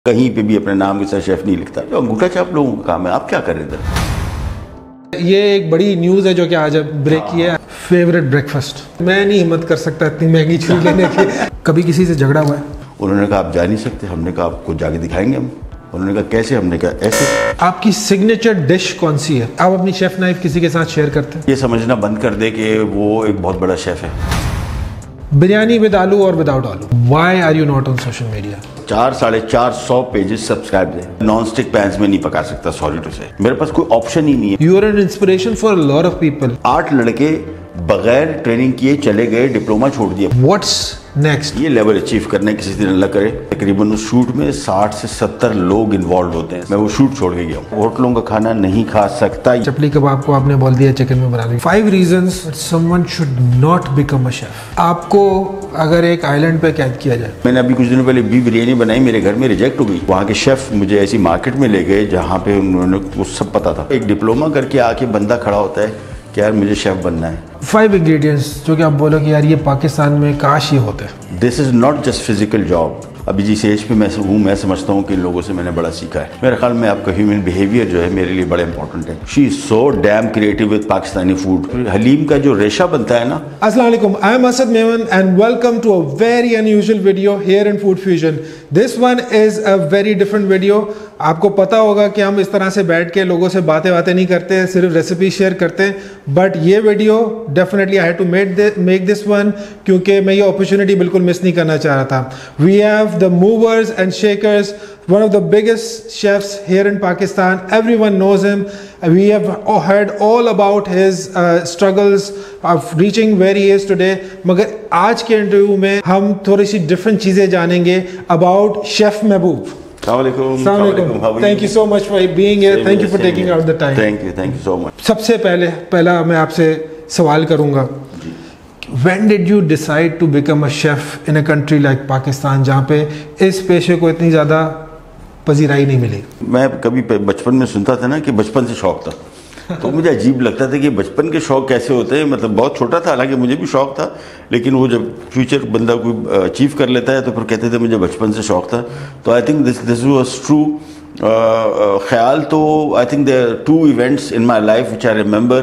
कहीं पे भी अपने नाम के साथ शेफ नहीं लिखता। तो अंगूठा छाप लोगों का काम है। आप क्या कर रहे थे? ये एक बड़ी न्यूज़ है जो कि आज ब्रेक की है। Favourite breakfast. मैं नहीं हिम्मत कर सकता इतनी महंगी छुरी लेने की। कभी किसी से झगड़ा हुआ है? उन्होंने कहा आप जा नहीं सकते। हमने कहा आपको जाके दिखाएंगे हम। उन्होंने कहा कैसे? हमने कहा ऐसे। आपकी सिग्नेचर डिश कौन सी है? आप अपनी शेफ नाइफ किसी के साथ शेयर करते हैं? ये समझना बंद कर दे कि वो एक बहुत बड़ा शेफ है। बिरयानी विद आलू और विदाउट आलू। Why are you not on social media? 400-450 pages subscribe है। नॉन स्टिक पैंस में नहीं पका सकता, सॉरी टू से। मेरे पास कोई ऑप्शन ही नहीं है। You are an inspiration for a lot of people. 8 लड़के बगैर ट्रेनिंग किए चले गए, डिप्लोमा छोड़ दिया। What's next? ये लेवल अचीव करने किसी दिन अल्लाह करे। तकरीबन उस शूट में 60 से 70 लोग इन्वॉल्व होते हैं। मैं वो शूट छोड़ के गया हूँ। होटलों का खाना नहीं खा सकता। चपली कबाब को आपने बोल दिया चिकन में बना दी। 5 reasons someone should not become a chef। आपको अगर एक आइलैंड पे कैद किया जाए। मैंने अभी कुछ दिनों पहले बीफ बिरयानी बनाई, मेरे घर में रिजेक्ट हो गई। वहाँ के शेफ मुझे ऐसी मार्केट में ले गए जहाँ पे उन्होंने वो सब पता था। एक डिप्लोमा करके आके बंदा खड़ा होता है कि यार मुझे शेफ बनना है। 5 ingredients जो कि आप बोलो कि यार ये पाकिस्तान में काश ये होते। This is not just physical job. अभी जिस एज पे मैं हूँ, मैं समझता हूँ कि इन लोगों से मैंने बड़ा सीखा है। मेरे ख्याल में आपका ह्यूमन बिहेवियर जो है मेरे लिए बड़ा इंपॉर्टेंट है। She is so damn creative with Pakistani food. Haleem का जो रेशा बनता है ना। अस्सलाम वालेकुम, I am Asad Memon and welcome to a very unusual video here in Food Fusion. This one is a very different video. आपको पता होगा कि हम इस तरह से बैठ के लोगों से बातें नहीं करते हैं, सिर्फ रेसिपी शेयर करते हैं। बट ये video definitely I had to make this one, क्योंकि मैं ये अपॉर्चुनिटी बिल्कुल मिस नहीं करना चाह रहा था। We have the movers and shakers, one of the biggest chefs here in Pakistan. Everyone knows him. We have heard all about his struggles of reaching where he is today. मगर आज के interview में हम थोड़ी सी different चीज़ें जानेंगे about Chef Mehboob. Assalamualaikum. Thank you so much for being here. Thank you for taking out the time. Thank you so much. सबसे पहला मैं आपसे सवाल करूँगा। When did you decide to become a chef in a country like Pakistan, जहाँ पे इस पेशे को इतनी ज़्यादा पजीराई नहीं मिली? मैं कभी बचपन में सुनता था ना कि बचपन से शौक था, तो मुझे अजीब लगता था कि बचपन के शौक कैसे होते हैं। मतलब बहुत छोटा था, हालांकि मुझे भी शौक था, लेकिन वो जब फ्यूचर बंदा कोई अचीव कर लेता है तो फिर कहते थे मुझे बचपन से शौक था। तो I think this was true ख्याल। तो I think there are 2 events in my life which I remember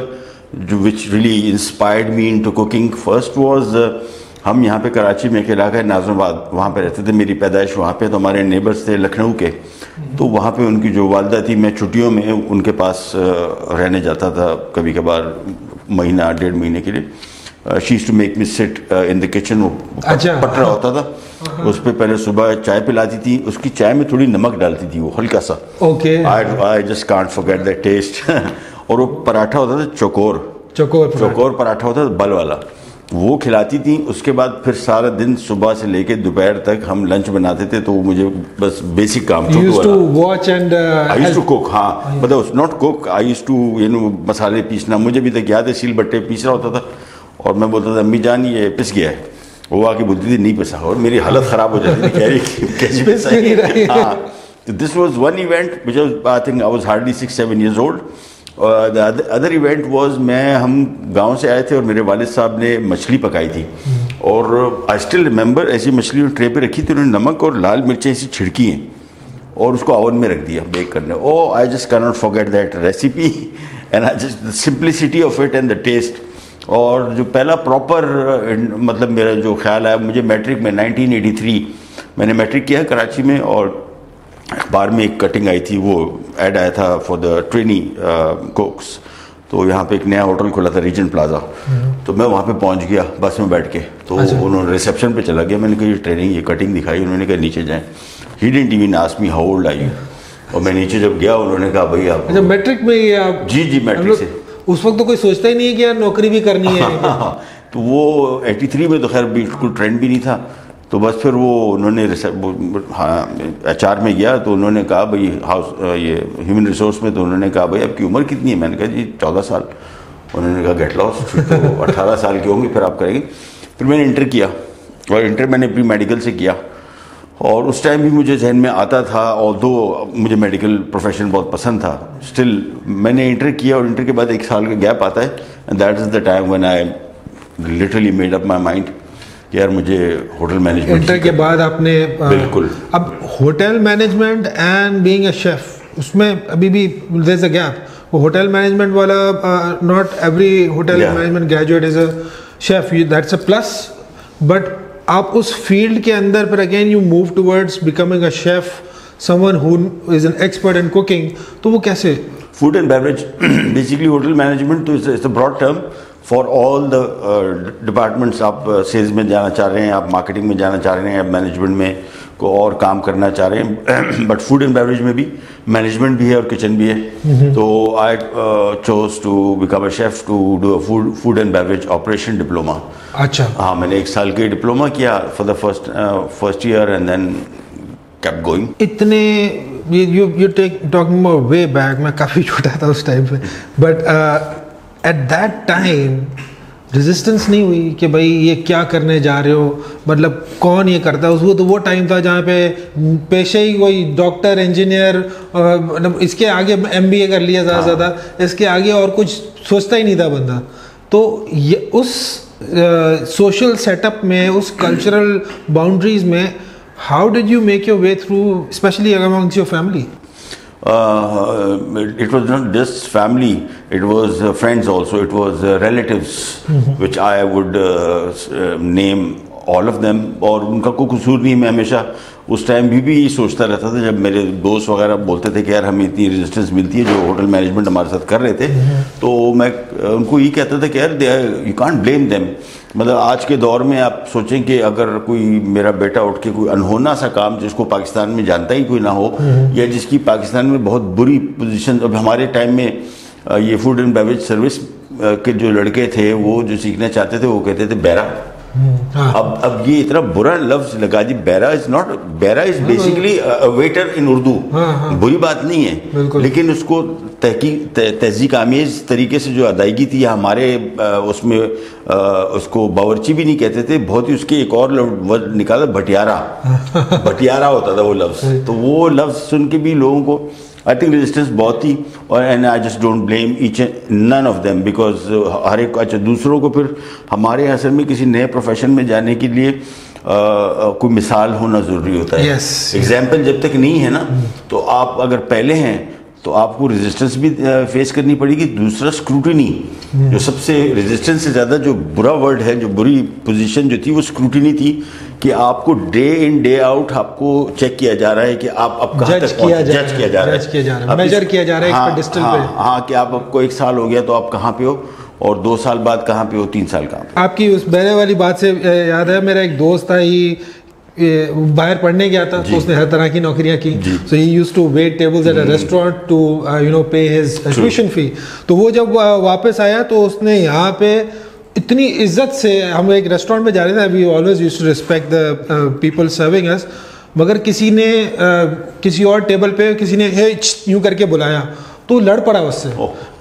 which really inspired me into cooking. First was हम यहाँ पे कराची में एक इलाका है नाज़िमाबाद, वहाँ पे रहते थे। मेरी पैदाइश वहाँ पे। तो हमारे नेबर्स थे लखनऊ के, तो वहाँ पे उनकी जो वालदा थी, मैं छुट्टियों में उनके पास रहने जाता था कभी कभार, महीना 1.5 महीने के लिए। She used to make me sit in the kitchen. वो पटरा होता था, उस पर पहले सुबह चाय पिलाती थी। उसकी चाय में थोड़ी नमक डालती थी, वो हल्का सा। I just can't forget that taste. और वो पराठा होता था चौकोर पराठा होता था, बल वाला, वो खिलाती थी। उसके बाद फिर सारा दिन सुबह से लेके दोपहर तक हम लंच बनाते थे। तो मुझे बस बेसिक काम आई यूज्ड टू कुक। हाँ, मतलब not cook, I used to मसाले पीसना। मुझे भी तक याद है, सील बट्टे पीस रहा होता था और मैं बोलता था अम्मी जान ये पिस गया है। वो आके बोलती थी नहीं पिसा, और मेरी हालत ख़राब हो जाती थी, कह रही कैसे पिसा है। हाँ, तो this was one event which I think I was hardly 6-7 years old। The other event was, हम गांव से आए थे और मेरे वालिद साहब ने मछली पकाई थी। और आई स्टिल रिमेंबर, ऐसी मछली ट्रे पे रखी थी, उन्होंने नमक और लाल मिर्चें ऐसी छिड़की हैं और उसको ओवन में रख दिया बेक करने। Oh I just can not forget that recipe and I just the simplicity of it and the taste. और जो पहला प्रॉपर मतलब मेरा जो ख्याल आया, मुझे मैट्रिक में 1983 मैंने मैट्रिक किया कराची में, और अखबार में एक कटिंग आई थी, वो ऐड आया था फॉर द ट्रेनी कुक्स। तो यहाँ पे एक नया होटल खुला था, रीजेंट प्लाजा। तो मैं वहाँ पे पहुँच गया बस में बैठ के। तो उन्होंने रिसेप्शन पे चला गया। मैंने कहा ये ट्रेनिंग, ये कटिंग दिखाई। उन्होंने कहा नीचे जाएं। He didn't even ask me how old are you. और मैं नीचे जब गया, उन्होंने कहा भाई आप मैट्रिक में ही आप? जी मैट्रिक से। उस वक्त तो कोई सोचता ही नहीं है कि यार नौकरी भी करनी है। तो वो 83 में तो खैर बिल्कुल ट्रेंड भी नहीं था। तो बस फिर वो उन्होंने HR में गया, तो उन्होंने कहा भाई ये ह्यूमन रिसोर्स में, तो उन्होंने कहा भाई आपकी उम्र कितनी है? मैंने कहा जी 14 साल। उन्होंने कहा गेट लॉस्ट, तो 18 साल के होंगे फिर आप करेंगे। फिर मैंने इंटर किया, और इंटर मैंने प्री मेडिकल से किया। और उस टाइम भी मुझे जहन में आता था, ऑल्दो मुझे मेडिकल प्रोफेशन बहुत पसंद था, स्टिल मैंने इंटर किया। और इंटर के बाद 1 साल का गैप आता है, and that is the time when I literally made up my mind कि यार मुझे होटल मैनेजमेंट इंटर के बाद आपने बिल्कुल। अब hotel management and being a chef, उसमें अभी भी देयर इज अ गैप। वो होटल मैनेजमेंट वाला, not every hotel management graduate is a chef, that's a plus, but आप उस फील्ड के अंदर पर again you move towards becoming a chef, someone who is an expert in cooking, तो वो कैसे? Food and beverage, basically hotel management तो it's a broad term for all the departments. आप सेल्स में जाना चाह रहे हैं, आप मार्केटिंग में जाना चाह रहे हैं, आप मैनेजमेंट में को और काम करना चाह रहे हैं, बट फूड एंड बेवरेज में भी मैनेजमेंट भी है और किचन भी है। तो I chose to become a chef to do a food and beverage operation diploma. अच्छा। हाँ, मैंने 1 साल के डिप्लोमा किया for the first year and then kept going. इतने you take talking about way back, मैं काफ़ी छोटा था उस टाइम पे, but at that time resistance नहीं हुई कि भाई ये क्या करने जा रहे हो, मतलब कौन ये करता है? उसको तो वो टाइम था जहाँ पे पेशे ही कोई डॉक्टर, इंजीनियर, मतलब इसके आगे MBA कर लिया ज़्यादा से ज़्यादा, इसके आगे और कुछ सोचता ही नहीं था बंदा। तो ये उस सोशल सेटअप में, उस कल्चरल बाउंड्रीज में, how did you make your way through, especially amongst your family? It was not just family, it was friends also, it was relatives, which I would name all of them, और उनका कोई कसूर नहीं। मैं हमेशा उस time भी सोचता रहता था, जब मेरे दोस्त वगैरह बोलते थे कि यार हमें इतनी रेजिस्टेंस मिलती है जो होटल मैनेजमेंट हमारे साथ कर रहे थे, तो मैं उनको ये कहता था कि यार यू कांट ब्लेम देम। मतलब आज के दौर में आप सोचें कि अगर कोई मेरा बेटा उठ के कोई अनहोना सा काम जिसको पाकिस्तान में जानता ही कोई ना हो, या जिसकी पाकिस्तान में बहुत बुरी पोजीशन, अब हमारे टाइम में ये फूड एंड बेवरेज सर्विस के जो लड़के थे वो जो सीखना चाहते थे वो कहते थे बैरा। अब ये इतना बुरा लफ्ज लगा दी, बैरा इज नॉट, बैरा is basically waiter in Urdu. बुरी बात नहीं है, लेकिन उसको तहजीक आमेज तरीके से जो अदायगी थी हमारे उसमें उसको बावर्ची भी नहीं कहते थे, बहुत ही उसके एक और लफ्ज निकाला, भटियारा। भटियारा होता था वो लफ्ज। तो वो लफ्ज सुन के भी लोगों को आई थिंक रेजिस्टेंस बहुत थी, और and I just don't blame each none of them, because हर एक, अच्छा दूसरों को, फिर हमारे असल में किसी नए प्रोफेशन में जाने के लिए कोई मिसाल होना ज़रूरी होता है। एग्जाम्पल जब तक नहीं है ना, तो आप अगर पहले हैं तो आपको रेजिस्टेंस भी फेस करनी पड़ेगी। दूसरा स्क्रूटिनी, जो सबसे रेजिस्टेंस से ज़्यादा जो बुरा वर्ड है, जो बुरी पोजीशन जो थी वो स्क्रूटिनी थी, कि आपको डे इन डे आउट आपको चेक किया जा रहा है कि आप अब कहाँ तक पहुंचे, जज किया जा रहा है, मेजर किया जा रहा है एक्सपेक्टेड पे। हाँ, कि आप आपको 1 साल हो गया तो आप कहाँ पे हो, और 2 साल बाद कहाँ पे हो, 3 साल कहाँ पे। आपकी उस बहरे वाली बात से याद है, मेरा एक दोस्त था, ही बाहर पढ़ने गया था, तो उसने हर तरह की नौकरियां की। So he used to wait tables at a restaurant to pay his tuition fee. तो वो जब वापस आया तो उसने यहाँ पे इतनी इज्जत से, हम एक रेस्टोरेंट में जा रहे थे, we always used to respect the people serving us, मगर किसी ने किसी और टेबल पे किसी ने हे यूं करके बुलाया तो लड़ पड़ा उससे,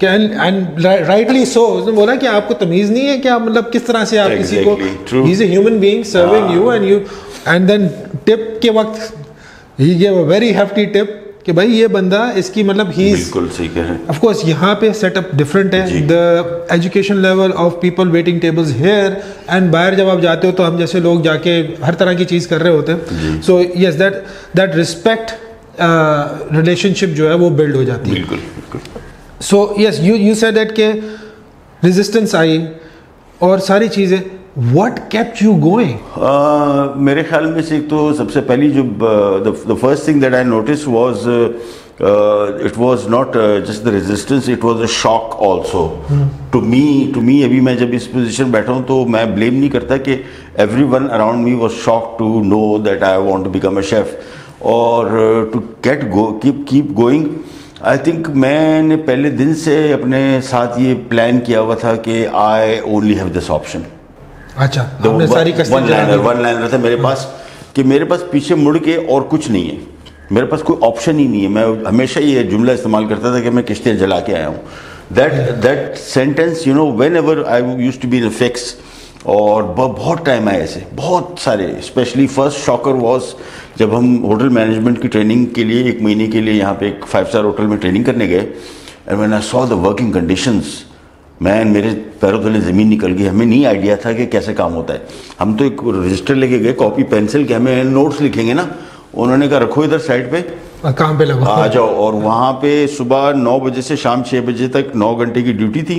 एंड राइटली सो। उसने बोला कि आपको तमीज़ नहीं है क्या, मतलब किस तरह से आप किसी को, he is a human being serving you, and then tip के वक्त he give a very hefty tip कि भाई ये बंदा, इसकी मतलब ही बिल्कुल सही कह रहे हैं। ऑफ कोर्स यहाँ पे सेटअप डिफरेंट है, the education level of people waiting tables here, and बाहर जब आप जाते हो तो हम जैसे लोग जाके हर तरह की चीज़ कर रहे होते हैं। So yes, that respect relationship जो है वो बिल्ड हो जाती है। बिल्कुल बिल्कुल। So yes, you said that के रेजिस्टेंस आई और सारी चीज़ें, What kept you going? मेरे ख्याल में से एक तो सबसे पहली जो the first thing that I noticed was it was not just the resistance, it was a shock also to me। अभी मैं जब इस पोजीशन बैठा हूँ तो मैं ब्लेम नहीं करता कि everyone around me was shocked to know that I want to become a chef, और to keep going। I think मैंने पहले दिन से अपने साथ ये प्लान किया हुआ था कि I only have this option। अच्छा, आपने सारी वन लाइनर था मेरे पास, कि मेरे पास पीछे मुड़ के और कुछ नहीं है, मेरे पास कोई ऑप्शन ही नहीं है। मैं हमेशा ये जुमला इस्तेमाल करता था कि मैं किश्तियाँ जला के आया हूँ। That sentence, you know, whenever I used to be in a fix, और बहुत टाइम आए ऐसे, बहुत सारे। स्पेशली फर्स्ट शॉकर वॉज जब हम होटल मैनेजमेंट की ट्रेनिंग के लिए 1 महीने के लिए यहाँ पे एक 5 स्टार होटल में ट्रेनिंग करने गए, and when I saw the working conditions, मैं मेरे पैरों तले ज़मीन निकल गई। हमें नहीं आइडिया था कि कैसे काम होता है। हम तो एक रजिस्टर लेके गए, कॉपी पेंसिल के, हमें नोट्स लिखेंगे ना, उन्होंने कहा रखो इधर साइड पे, काम पे लगो, आ जाओ। और वहाँ पे सुबह 9 बजे से शाम 6 बजे तक 9 घंटे की ड्यूटी थी।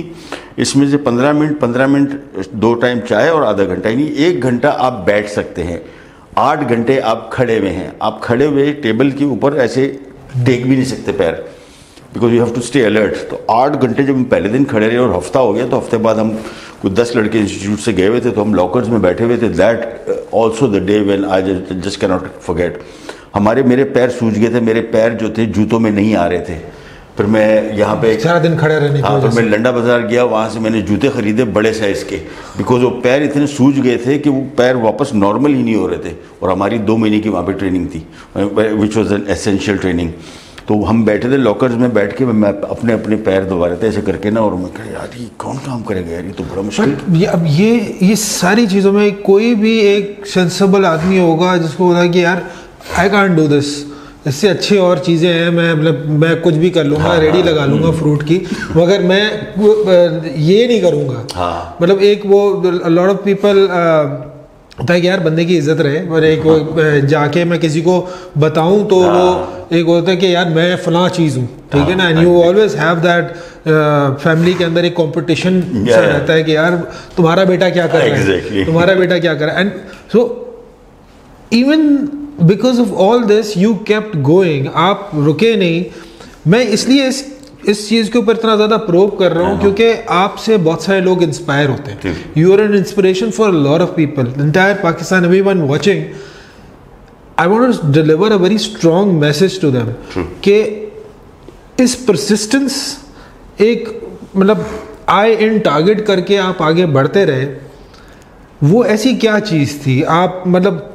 इसमें से 15 मिनट 2 टाइम चाय और आधा घंटा, यानी 1 घंटा आप बैठ सकते हैं। 8 घंटे आप खड़े हुए हैं। आप खड़े हुए टेबल के ऊपर ऐसे टेक भी नहीं सकते पैर, because you have to stay alert. तो 8 घंटे जब हम पहले दिन खड़े रहे और हफ्ता हो गया, तो हफ्ते बाद हम कुछ 10 लड़के इंस्टीट्यूट से गए हुए थे, तो हम लॉकर्स में बैठे हुए थे। That also the day when I just can not forget. मेरे पैर सूज गए थे, मेरे पैर जो थे जूतों में नहीं आ रहे थे। फिर मैं यहाँ पे सारा दिन खड़े रहने, हाँ, फिर मैं लंडा बाजार गया, वहाँ से मैंने जूते खरीदे बड़े साइज के, बिकॉज वो पैर इतने सूज गए थे कि वो पैर वापस नॉर्मल ही नहीं हो रहे थे। और हमारी 2 महीने की वहाँ पे ट्रेनिंग थी, which was an essential training. तो हम बैठे थे लॉकर्स में, बैठ के मैं अपने अपने पैर दबा रहे थे ऐसे करके ना, और मैं कहा यार ये कौन काम करेगा यार, ये तो बड़ा मुश्किल। अब ये सारी चीज़ों में कोई भी एक सेंसिबल आदमी होगा जिसको होता है कि यार आई कांट डू दिस, इससे अच्छी और चीज़ें हैं, मैं कुछ भी कर लूँगा, हाँ, रेडी लगा लूँगा फ्रूट की, मगर मैं ये नहीं करूँगा। हाँ। मतलब एक वो लॉट ऑफ पीपल होता है कि यार बंदे की इज्जत रहे, और एक वो जाके मैं किसी को बताऊं तो वो एक होता है कि यार मैं फलां चीज़ हूँ, ठीक है ना। And you always have that family के अंदर एक कंपटीशन सा रहता है कि यार तुम्हारा बेटा क्या कर रहा है, तुम्हारा बेटा क्या कर रहा है। And so even because of all this you kept going, आप रुके नहीं। मैं इसलिए इस चीज़ के ऊपर इतना ज़्यादा प्रोब कर रहा हूँ क्योंकि आपसे बहुत सारे लोग इंस्पायर होते हैं। You are an inspiration for a lot of people, entire Pakistan, everyone watching. I want to deliver a very strong message to them कि इस परसिस्टेंस, एक मतलब आई इन टारगेट करके आप आगे बढ़ते रहे। वो ऐसी क्या चीज़ थी, आप मतलब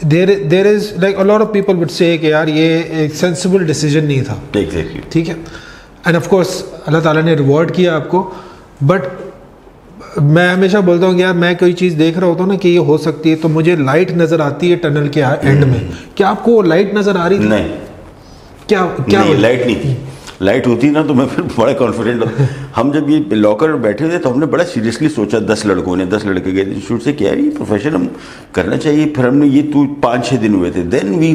there is like a lot of people would say कि यार ये एक सेंसिबल डिसीजन नहीं था, ठीक है। एंड ऑफ कोर्स अल्लाह ताला ने रिवॉर्ड किया आपको, बट मैं हमेशा बोलता हूँ कि यार मैं कोई चीज़ देख रहा होता हूँ ना कि ये हो सकती है, तो मुझे लाइट नज़र आती है टनल के एंड में। क्या आपको लाइट नज़र आ रही थी? नहीं, क्या नहीं, लाइट नहीं थी। लाइट होती ना तो मैं फिर बड़ा कॉन्फिडेंट होता। हम जब ये लॉकर बैठे थे तो हमने बड़ा सीरियसली सोचा, 10 लड़के गए इंस्टीट्यूट से, क्या ये प्रोफेशन हम करना चाहिए। फिर हमने ये 5-6 दिन हुए थे, then we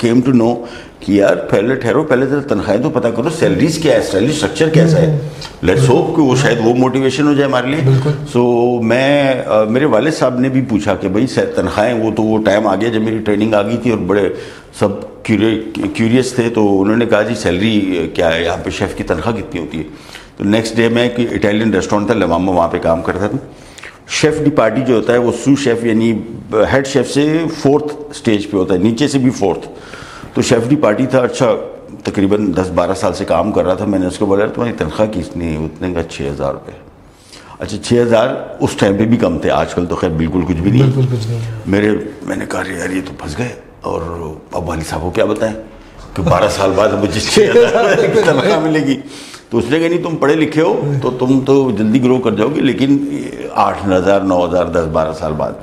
came to know कि यार पहले ठहरो, पहले तो तनख्वाहें तो पता करो, सैलरीज क्या है, सैलरी स्ट्रक्चर कैसा है। लेट्स होप कि वो शायद वो मोटिवेशन हो जाए हमारे लिए। सो मैं मेरे वालिद साहब ने भी पूछा कि भाई तनख्वाहें, वो टाइम आ गया जब मेरी ट्रेनिंग आ गई थी और बड़े सब क्यूरियस थे, तो उन्होंने कहा जी सैलरी क्या है यहाँ पे, शेफ़ की तनख्वाह कितनी होती है। तो नेक्स्ट डे मैं एक इटालियन रेस्टोरेंट था लमामा, वहाँ पे काम करता था। शेफ़ डी पार्टी जो होता है वो सू शेफ़ यानी हेड शेफ़ से 4th स्टेज पे होता है, नीचे से भी 4th। तो शेफ़ डी पार्टी था, अच्छा तकरीबन 10-12 साल से काम कर रहा था। मैंने उसको बोला तुम्हारी तनख्वाह कितनी है? उतने का 6,000 रुपये। अच्छा 6,000 उस टाइम पे भी कम थे, आजकल तो खैर बिल्कुल कुछ भी नहीं। मैंने कहा यार ये तो फंस गए। और अब वाली साहब को क्या बताएं कि 12 साल बाद मुझे 6,000 की तनख्वाह मिलेगी। तो उसने कहा नहीं तुम पढ़े लिखे हो तो तुम तो जल्दी ग्रो कर जाओगे, लेकिन 8,000, 9,000, 10-12 साल बाद।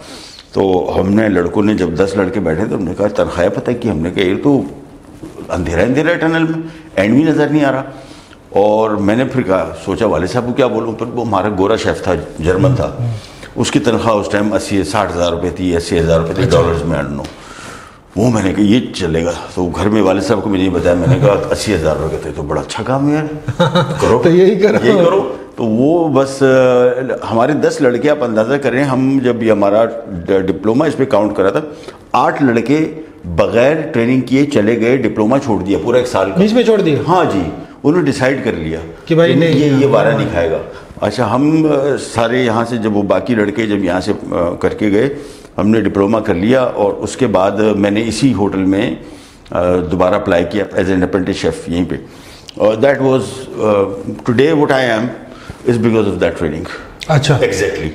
तो हमने लड़कों ने जब 10 लड़के बैठे तो हमने कहा तनख्वाह पता है कि, हमने कहा ये तो अंधेरा है टनल में, एंड भी नज़र नहीं आ रहा। और मैंने फिर कहा सोचा वाले साहब को क्या बोलूँ। फिर वो हमारा गोरा शेफ़ था, जर्मन था, उसकी तनख्वाह उस टाइम 60,000 रुपये थी, 80,000 रुपये थे डॉलर्स में, आई। वो मैंने कहा ये चलेगा। तो घर में वाले साहब को मैंने बताया, मैंने कहा 80,000 रुपये थे, तो बड़ा अच्छा काम है यार, करो तो यही करो। तो वो बस हमारे 10 लड़के, आप अंदाज़ा करें, हम जब ये हमारा डिप्लोमा इस पर काउंट करा था, 8 लड़के बगैर ट्रेनिंग किए चले गए, डिप्लोमा छोड़ दिया पूरा 1 साल बीच में छोड़ दिया। हाँ जी, उन्होंने डिसाइड कर लिया कि भाई नहीं ये वारा नहीं खाएगा। अच्छा हम सारे यहाँ से जब वो बाकी लड़के जब यहाँ से करके गए, हमने डिप्लोमा कर लिया और उसके बाद मैंने इसी होटल में दोबारा अप्लाई किया एज एन अप्रेंटिस शेफ़ यहीं पे। और that was today what I am is because of that training. अच्छा, एग्जैक्टली।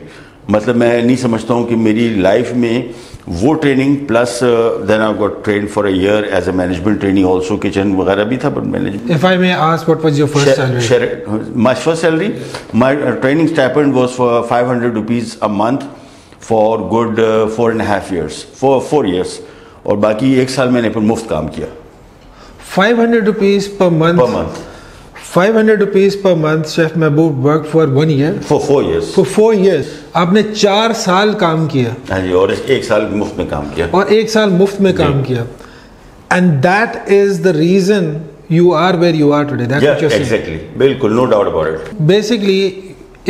मतलब मैं नहीं समझता हूँ कि मेरी लाइफ में वो training plus then I got train for a year as a management training also, kitchen वगैरह भी था, but management. If I may ask what was your first salary? My first salary, my training stipend was for 500 rupees a month for good 4.5 years, 4 years। और बाकी 1 साल मैंने फिर मुफ्त काम किया। 500 rupees per month? 500 rupees per month, Chef Mehboob worked for 1 year. For 4 years. For 4 years. आपने 4 साल काम किया. हाँ जी, और 1 साल मुफ्त में काम किया. और 1 साल मुफ्त में काम किया. And that is the reason you are where you are today. That's what you're saying. Exactly. बिल्कुल, no doubt about it. Basically,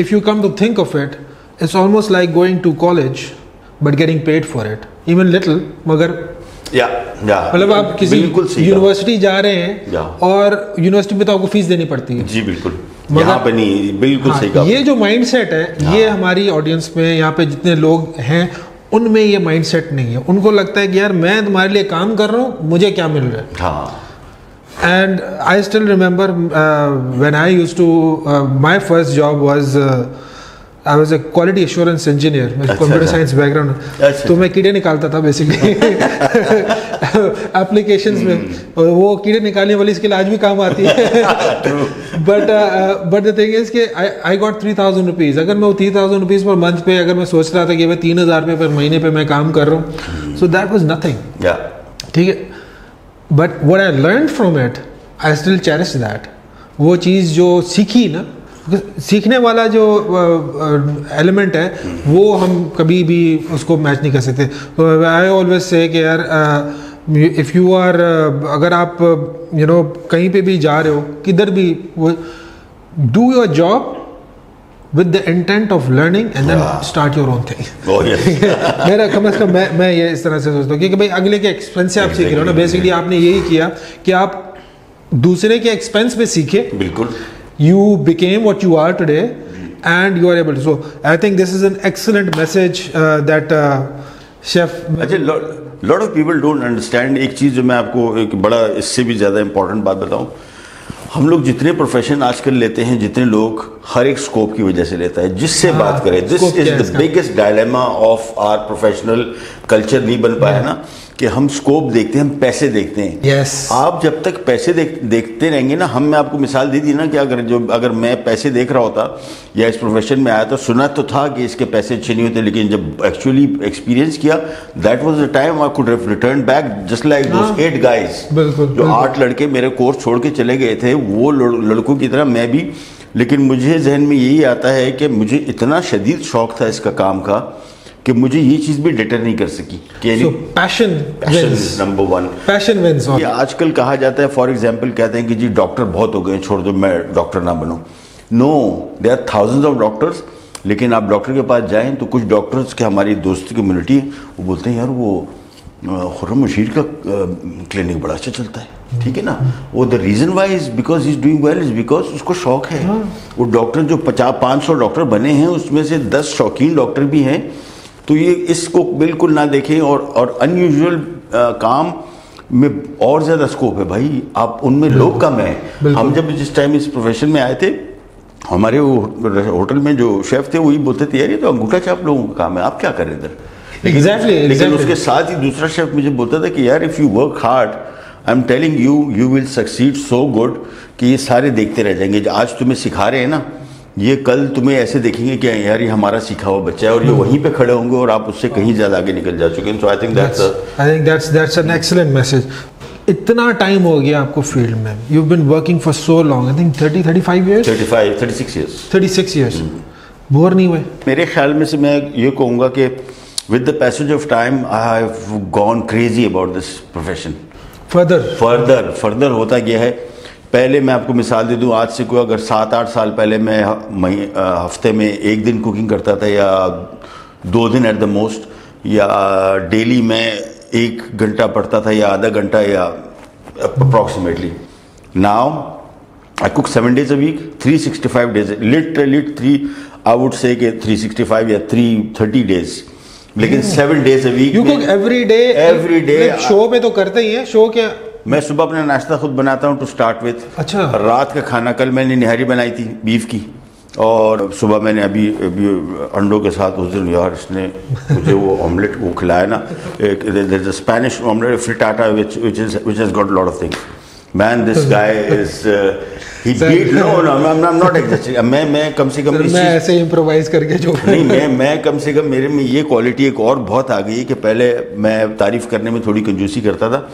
if you come to think of it, it's almost like going to college but getting paid for it. Even little, मगर मतलब आप किसी university जा रहे हैं और university में तो आपको फीस देनी पड़ती है. जी बिल्कुल. यहाँ पे नहीं, बिल्कुल सही कहा. ये जो माइंडसेट है, ये हमारी ऑडियंस में, यहाँ पे जितने लोग हैं उनमें ये माइंडसेट नहीं है. उनको लगता है कि यार मैं तुम्हारे लिए काम कर रहा हूँ, मुझे क्या मिल रहा है. हाँ. And I still remember when I used to my first job was I was a quality assurance engineer. मेरा computer science background. तो मैं कीड़े निकालता था basically applications में. और वो कीड़े निकालने वाली स्किल आज भी काम आती है. But the thing is कि I got 3,000 rupees. अगर मैं वो 3,000 rupees per month पे अगर मैं सोच रहा था कि मैं 3,000 रुपये पर महीने पे मैं काम कर रहा हूँ, so that was nothing. ठीक है. But what I learned from it, I still cherish that. वो चीज़ जो सीखी ना, सीखने वाला जो एलिमेंट है वो हम कभी भी उसको मैच नहीं कर सकते. आई ऑलवेज से कि यार इफ़ यू आर, अगर आप कहीं पे भी जा रहे हो, किधर भी, do your job with the intent of learning and then start your own thing. Oh yes. मेरा कम से कम मैं ये इस तरह से सोचता हूँ कि भाई अगले के एक्सपेंस से आप सीख रहे हो ना. बेसिकली आपने यही किया कि आप दूसरे के एक्सपेंस पे सीखे. बिल्कुल. You became what you are today and you are able to. So I think this is an excellent message that Chef. अच्छा, lot of people don't understand. एक चीज़ जो मैं आपको एक बड़ा इससे भी ज़्यादा इम्पोर्टेंट बात बताऊँ. हम लोग जितने प्रोफेशन आजकल लेते हैं, जितने लोग हर एक स्कोप की वजह से लेता है, जिससे बात करें, this is the biggest dilemma of our professional culture. नहीं बन पाया ना कि हम स्कोप देखते हैं, हम पैसे देखते हैं. yes. आप जब तक पैसे देखते रहेंगे ना, मैं आपको मिसाल दी थी ना कि अगर मैं पैसे देख रहा होता या इस प्रोफेशन में आया तो सुना तो था कि इसके पैसे अच्छे नहीं होते, लेकिन जब एक्चुअली एक्सपीरियंस किया, that was the time I could have return back just like those 8 guys. जो 8 लड़के मेरे कोर्स छोड़ के चले गए थे, वो लड़कों की तरह मैं भी. लेकिन मुझे जहन में यही आता है कि मुझे इतना शदीद शौक था इसका काम का कि मुझे ये चीज़ भी डिटर नहीं कर सकी. So passion wins. Number 1. Passion wins. ये आजकल कहा जाता है, फॉर एग्जांपल कहते हैं कि जी डॉक्टर बहुत हो गए, छोड़ दो, मैं डॉक्टर ना बनूं. No, there are thousands of doctors. लेकिन आप डॉक्टर के पास जाएं तो कुछ डॉक्टर्स के, हमारी दोस्त की कम्युनिटी, वो बोलते हैं यार वो खुर्रम बशीर का क्लिनिक बड़ा अच्छा चलता है. ठीक है ना. वो the reason Y is because he is doing well, is because उसको शौक है. वो डॉक्टर जो 50-500 डॉक्टर बने हैं, उसमें से 10 शौकीन डॉक्टर भी हैं. तो ये इसको बिल्कुल ना देखें. और अनयूजुअल काम में और ज़्यादा स्कोप है भाई. आप उनमें लोग कम हैं. हम जब जिस टाइम इस प्रोफेशन में आए थे, हमारे होटल में जो शेफ थे वही बोलते थे यार ये तो अंगूठा छाप लोगों का काम है, आप क्या कर रहे इधर. लेकिन उसके साथ ही दूसरा शेफ मुझे बोलता था कि यार if you work hard, I am telling you will succeed so good कि ये सारे देखते रह जाएंगे. आज तुम्हें सिखा रहे हैं ना, ये कल तुम्हें ऐसे देखेंगे कि यार ये हमारा सीखा हुआ बच्चा है, और ये वहीं पे खड़े होंगे और आप उससे कहीं ज़्यादा आगे निकल जा चुके हैं. So I think that's an excellent message. इतना टाइम हो गया आपको फील्ड में, you have been working for so long, I think 35 years. 36 years. Bore नहीं हुए? मेरे ख्याल में से मैं ये कहूँगा कि with the passage of time I have gone crazy about this profession. Further होता गया है. पहले मैं आपको मिसाल दे दूं, आज से कोई अगर 7-8 साल पहले मैं हफ्ते में 1 दिन कुकिंग करता था या 2 दिन एट द मोस्ट, या डेली मैं 1 घंटा पढ़ता था या आधा घंटा, या approximately. Now I cook 7 days a week, 365 days, literally 3 I would say 365 या 330 days. लेकिन 7 days a week. You cook every day. Show पे तो करते ही है. शो क्या? मैं सुबह अपना नाश्ता खुद बनाता हूँ टू स्टार्ट विथ. अच्छा. रात का खाना, कल मैंने निहारी बनाई थी बीफ की, और सुबह मैंने अभी अंडों के साथ उस दिन यार इसने मुझे वो ऑमलेट वो खिलाया ना, there is a Spanish omelette frittata which has got lot of things. Man this guy is he beat. No I am not exactly. मैं कम से कम मैं ऐसे इम्प्रोवाइज करके जो नहीं, मैं कम से कम मेरे में ये क्वालिटी एक और बहुत आ गई है कि पहले मैं तारीफ करने में थोड़ी कंजूसी करता था,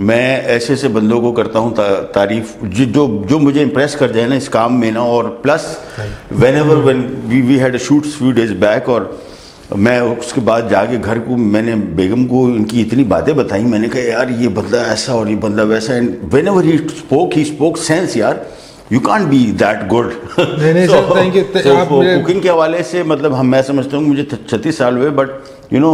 मैं ऐसे ऐसे बंदों को करता हूँ तारीफ जो मुझे इम्प्रेस कर जाए ना इस काम में ना, और plus when we had shoots few days back, और मैं उसके बाद जाके घर को मैंने बेगम को इनकी इतनी बातें बताई, मैंने कहा यार ये बंदा ऐसा और ये बंदा वैसा, and whenever he spoke sense यार, you can't be that good. Cooking के हवाले से मतलब मैं समझता हूँ मुझे 36 साल हुए, बट यू नो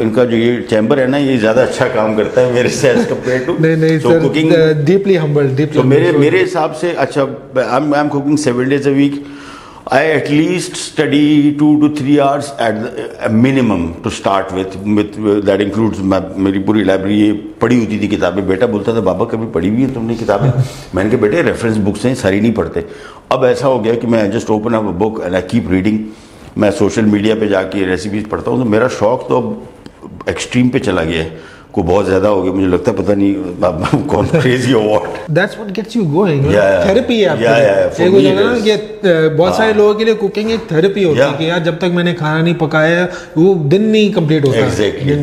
इनका जो ये चैम्बर है ना ये ज़्यादा अच्छा काम करता है मेरे से एज कम्पेयर टू। नहीं सर, कुकिंग डीपली हम्बल। तो मेरे हिसाब से अच्छा, I am cooking 7 days a week. I at least study 2 to 3 hours at the minimum to start with that includes मेरी पूरी लाइब्रेरी पढ़ी होती थी किताबें। बेटा बोलता था बाबा कभी पढ़ी हुई है तुमने किताबें? मैंने कहा बेटे रेफरेंस बुक्स हैं, सारी नहीं पढ़ते। अब ऐसा हो गया कि मैं just open up a book and I keep reading. मैं सोशल मीडिया पे जाके रेसिपीज पढ़ता हूँ, तो मेरा शौक तो अब एक्सट्रीम पे चला गया है, को बहुत ज्यादा हो गया। मुझे लगता है पता नहीं कौन क्रेजी और what. That's what gets you going. Therapy है आपके लिए। एक होता है ना कि बहुत सारे लोगों के लिए कुकिंग एक थेरेपी होती है कि यार जब तक मैंने खाना नहीं पकाया वो दिन नहीं कंप्लीट होता।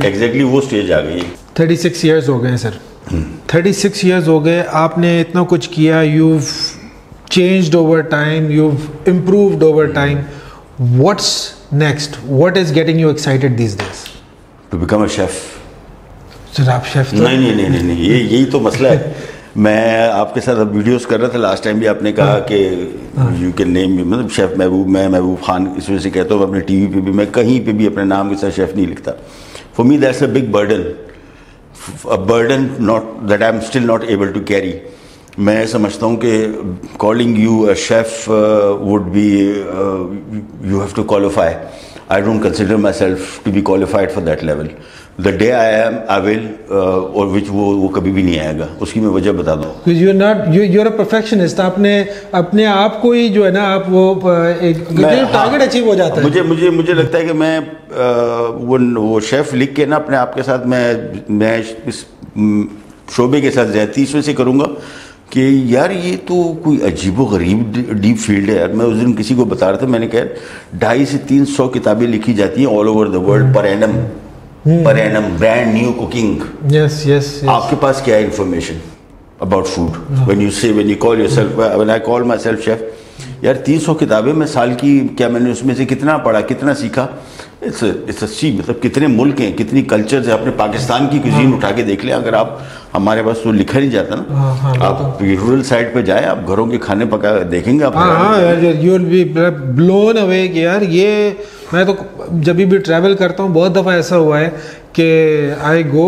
एग्जैक्टली वो स्टेज आ गई। 36 इयर्स हो गए सर। 36 इयर्स हो गए, आपने इतना कुछ किया, you've changed over time, you've improved over time. What's next? What is getting you excited these days? To become a chef. Sir आप शेफ? नहीं, यही तो मसला है। मैं आपके साथ अब वीडियोस कर रहा था, लास्ट टाइम भी आपने कहा कि यू कैन नेम, मतलब शेफ महबूब, मैं महबूब खान इस वजह से कहता हूँ। अपने टीवी पे भी मैं कहीं पे भी अपने नाम के साथ शेफ नहीं लिखता। For me that's a big burden, a burden not that I'm still not able to carry. मैं समझता हूँ कि calling you a chef would be you have to qualify. I don't consider myself to be qualified for that level. The day I am, I will, और which वो कभी भी नहीं आएगा। उसकी मैं वजह बता दूँ। Because you're a perfectionist. आपने अपने आप को ही जो है ना, आप वो एक टारगेट अचीव हो जाता है। मुझे लगता है कि मैं वो शेफ लिख के ना अपने आप के साथ मैं इस शोबे के साथ ज्यादती इस वजह से करूँगा कि यार ये तो कोई अजीबो गरीब डीप फील्ड है यार। मैं उस दिन किसी को बता रहा था, मैंने कहा 250 से 300 किताबें लिखी जाती हैं all over the world per annum brand new cooking. yes. आपके पास क्या है information about food? When you call yourself, when I call my self chef, यार 300 किताबें मैं साल की, क्या मैंने उसमें से कितना पढ़ा, कितना सीखा? इट्स मतलब कितने मुल्क हैं, कितनी कल्चर्स है। अपने पाकिस्तान की कुजीन उठा के देख लें, अगर आप, हमारे पास तो लिखा नहीं जाता ना। आप रूरल साइड पे जाए, आप घरों के खाने पका देखेंगे आप। You will B blown away कि यार ये, मैं तो जब भी ट्रैवल करता हूँ बहुत दफ़ा ऐसा हुआ है कि आई गो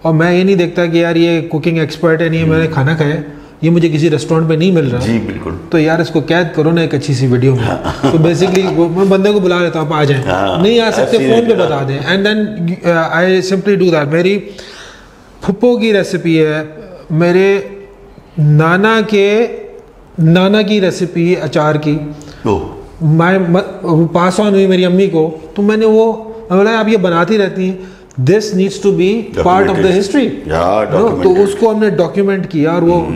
और मैं ये नहीं देखता कि यार ये कुकिंग एक्सपर्ट है, नहीं मैंने खाना खाया, ये मुझे किसी रेस्टोरेंट पे नहीं मिल रहा। जी बिल्कुल। तो यार इसको कैद करो ना एक अच्छी सी वीडियो में। तो बेसिकली मैं बंदे को बुला लेता हूँ, आप आ जाएं। नहीं आ सकते फ़ोन पे बता दें, and then I simply do that. मेरी फुप्पो की रेसिपी है, मेरे नाना की रेसिपी अचार की, पास ऑन हुई मेरी अम्मी को, तो मैंने वो बोला आप ये बनाती रहती हैं, this needs to be part of the history. तो उसको हमने डॉक्यूमेंट किया और वो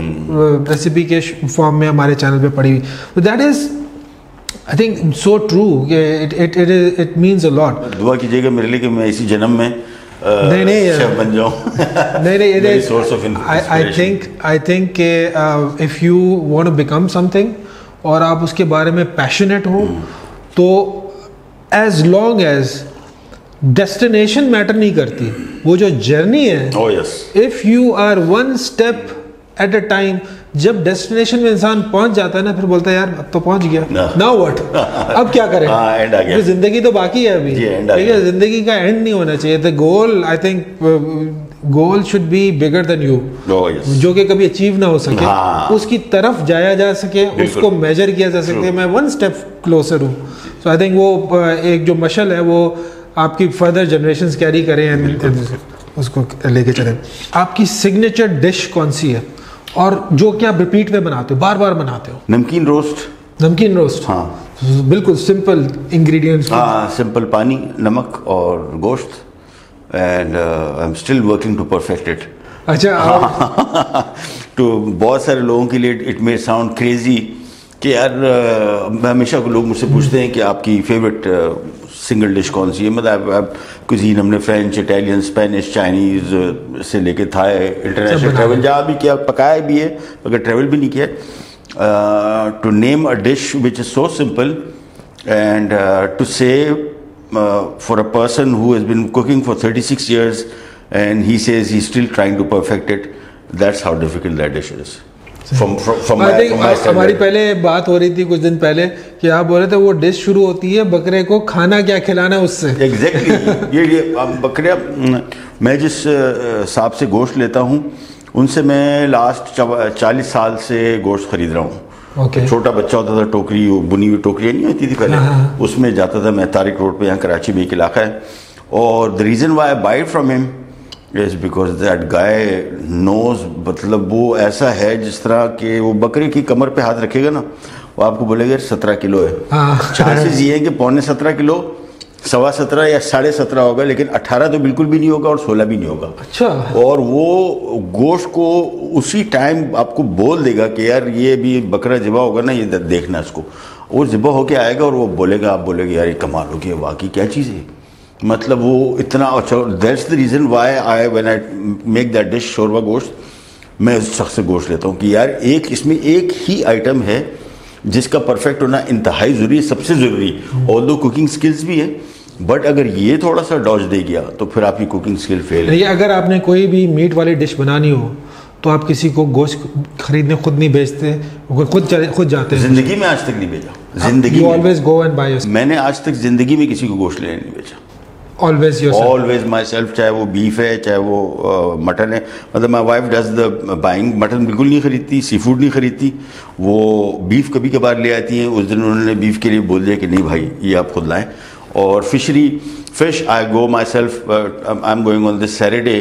रेसिपी के फॉर्म में हमारे चैनल पे पड़ी हुई। That is I think so true, it means a lot. दुआ कीजिएगा मेरे लिए कि मैं इसी जन्म में नहीं शेफ बन जाऊं। नहीं source of inspiration. I think if you want to become something और आप उसके बारे में पैशनेट हो, तो as long as destination matter नहीं करती, वो जो जर्नी है, if you are one step at a time, जब डेस्टिनेशन में इंसान पहुंच जाता है ना, फिर बोलता है यार अब तो पहुंच गया, नाउ व्हाट, अब क्या करें? एंड आ गया। जिंदगी तो बाकी है अभी, ठीक है, जिंदगी का एंड नहीं होना चाहिए। The goal, I think goal should be bigger than you, जो कि कभी अचीव ना हो सके, उसकी तरफ जाया जा सके, उसको मेजर किया जा सके, मैं वन स्टेप क्लोजर हूँ। सो आई थिंक वो एक जो मशल है वो आपकी फर्दर जनरेशंस कैरी करें, उसको लेके चलें। आपकी सिग्नेचर डिश कौन सी है और जो कि आप रिपीट में बनाते हो, बार बार बनाते हो? नमकीन रोस्ट। हाँ बिल्कुल सिंपल इंग्रेडिएंट्स। हाँ सिंपल, पानी, नमक और गोश्त, and I am still working to perfect it. अच्छा। तो बहुत सारे लोगों के लिए इट मे साउंड क्रेजी कि यार हमेशा लोग मुझसे पूछते हैं कि आपकी फेवरेट सिंगल डिश कौन सी है, मतलब कुजीन हमने फ्रेंच, इटालियन, स्पेनिश, चाइनीज़ से लेके थाई, इंटरनेशनल ट्रैवल जहाँ भी किया, पकाया भी है अगर ट्रैवल भी नहीं किया. To name a dish which is so simple and to say for a person who has been cooking for 36 years and he says he's still trying to perfect it, that's how difficult that dish is. From my हमारी पहले बात हो रही थी कुछ दिन पहले कि आप बोल रहे थे वो डिश शुरू होती है बकरे को खाना क्या खिलाना है उससे. Exactly. ये बकरे, मैं जिस साहब से गोश्त लेता हूँ उनसे मैं लास्ट 40 साल से गोश्त खरीद रहा हूँ. Okay. छोटा बच्चा होता था, टोकरी, बुनी हुई टोकरियाँ नहीं होती थी पहले, उसमें जाता था मैं. तारिक रोड पे यहाँ कराची में एक इलाका है, और the reason why I buy from him is because that guy knows, मतलब वो ऐसा है जिस तरह के वो बकरे की कमर पे हाथ रखेगा ना, वो आपको बोलेगा 17 किलो है. चांसेस ये है कि पौने 17 किलो, 17.25 या 17.5 होगा, लेकिन 18 तो बिल्कुल भी नहीं होगा और 16 भी नहीं होगा. अच्छा. और वो गोश्त को उसी टाइम आपको बोल देगा कि यार ये भी बकरा ज़िबा होगा ना, ये देखना इसको. वो ज़िबा होके आएगा और वो बोलेगा, आप बोलेगे यार ये कमाल हो गया, वाकई क्या चीज़ है. मतलब वो इतना अच्छा. That's the reason why I when I make that dish शोरबा गोश्त, मैं उस शख्स से गोश्त लेता हूँ कि यार इसमें एक ही आइटम है जिसका परफेक्ट होना इंतहाई ज़रूरी है, सबसे ज़रूरी. और दो कुकिंग स्किल्स भी है, बट अगर ये थोड़ा सा डॉज दे गया तो फिर आपकी कुकिंग स्किल फेल है. अगर आपने कोई भी मीट वाली डिश बनानी हो तो आप किसी को गोश्त खरीदने खुद नहीं भेजते, खुद जाते हैं? जिंदगी में आज तक नहीं भेजा. जिंदगी You always go and buy yourself. मैंने आज तक जिंदगी में किसी को गोश्त लेने नहीं भेजा. ऑलवेज माई सेल्फ, चाहे वो बीफ है चाहे वो मटन है. मतलब my wife does the buying. Mutton बिल्कुल नहीं खरीदती, सी फूड नहीं खरीदती. वो बीफ कभी कभार ले आती हैं. उस दिन उन्होंने बीफ के लिए बोल दिया कि नहीं भाई ये आप खुद लाएं. और fish I go myself, I am going on this Saturday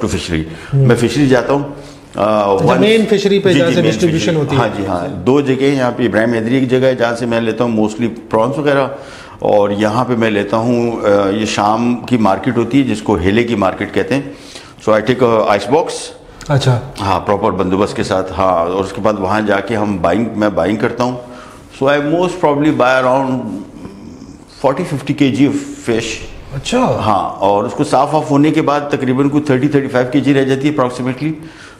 to fishery. मैं फिशरी जाता हूँ. मेन फिशरी पे जहाँ से डिस्ट्रीब्यूशन होती है. हाँ जी हाँ, 2 जगह यहाँ पे. इब्राहिम हैदरी एक जगह है जहाँ से मैं लेता हूँ मोस्टली प्रॉन्स वगैरह, और यहाँ पे मैं लेता हूँ ये शाम की मार्केट होती है जिसको हेले की मार्केट कहते हैं. So I take ice box. अच्छा. हाँ, प्रॉपर बंदोबस्त के साथ. हाँ, और उसके बाद वहाँ जाके मैं बाइंग करता हूँ. So I most probably buy around 40-50 kg of fish. अच्छा. हाँ, और उसको साफ ऑफ होने के बाद तकरीबन कुछ 30-35 kg रह जाती है approximately.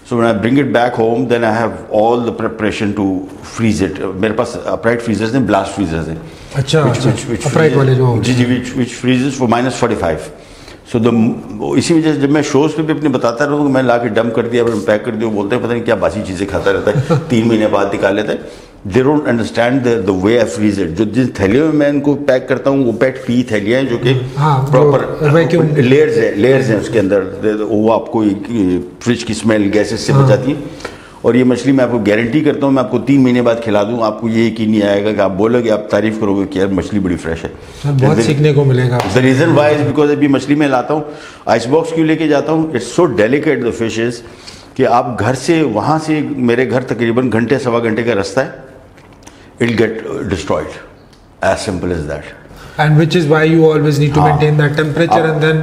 So when I bring it back home then I have all the preparation to freeze it. मेरे पास अपराइट फ्रीजर्स हैं, ब्लास्ट फ्रीजर्स हैं. अच्छा. अपराइट वाले जो जी विच फ्रीजेस फॉर -45. सो इसी वजह से जब मैं शोज पे भी अपने बताता रहता हूँ, मैं ला के डंप कर दिया, पैक कर दिया, बोलते हैं पता नहीं क्या बासी चीज़ें खाता रहता है. 3 महीने बाद निकाल लेता है. They don't understand the way I freeze it. जो जिन थैलियों में मैं इनको पैक करता हूँ वो पैक पी थैलियाँ हैं जो कि प्रॉपर लेयर्स हैं उसके अंदर. वो आपको फ्रिज की स्मेल गैसेस से बचाती हैं. और ये मछली मैं आपको गारंटी करता हूँ, मैं आपको 3 महीने बाद खिला दूँ, आपको ये यकीन नहीं आएगा कि आप बोलोगे, आप तारीफ करोगे कि यार मछली बड़ी फ्रेश है. बहुत सीखने को मिलेगा. The reason Y is because अभी मछली मैं लाता हूँ, आइस बॉक्स क्यों लेके जाता हूँ, it's so delicate the fish is कि आप घर से, वहाँ से मेरे घर तकरीबन घंटे सवा घंटे का रास्ता है. It get destroyed, as simple as that. And which is why you always need to maintain that temperature and then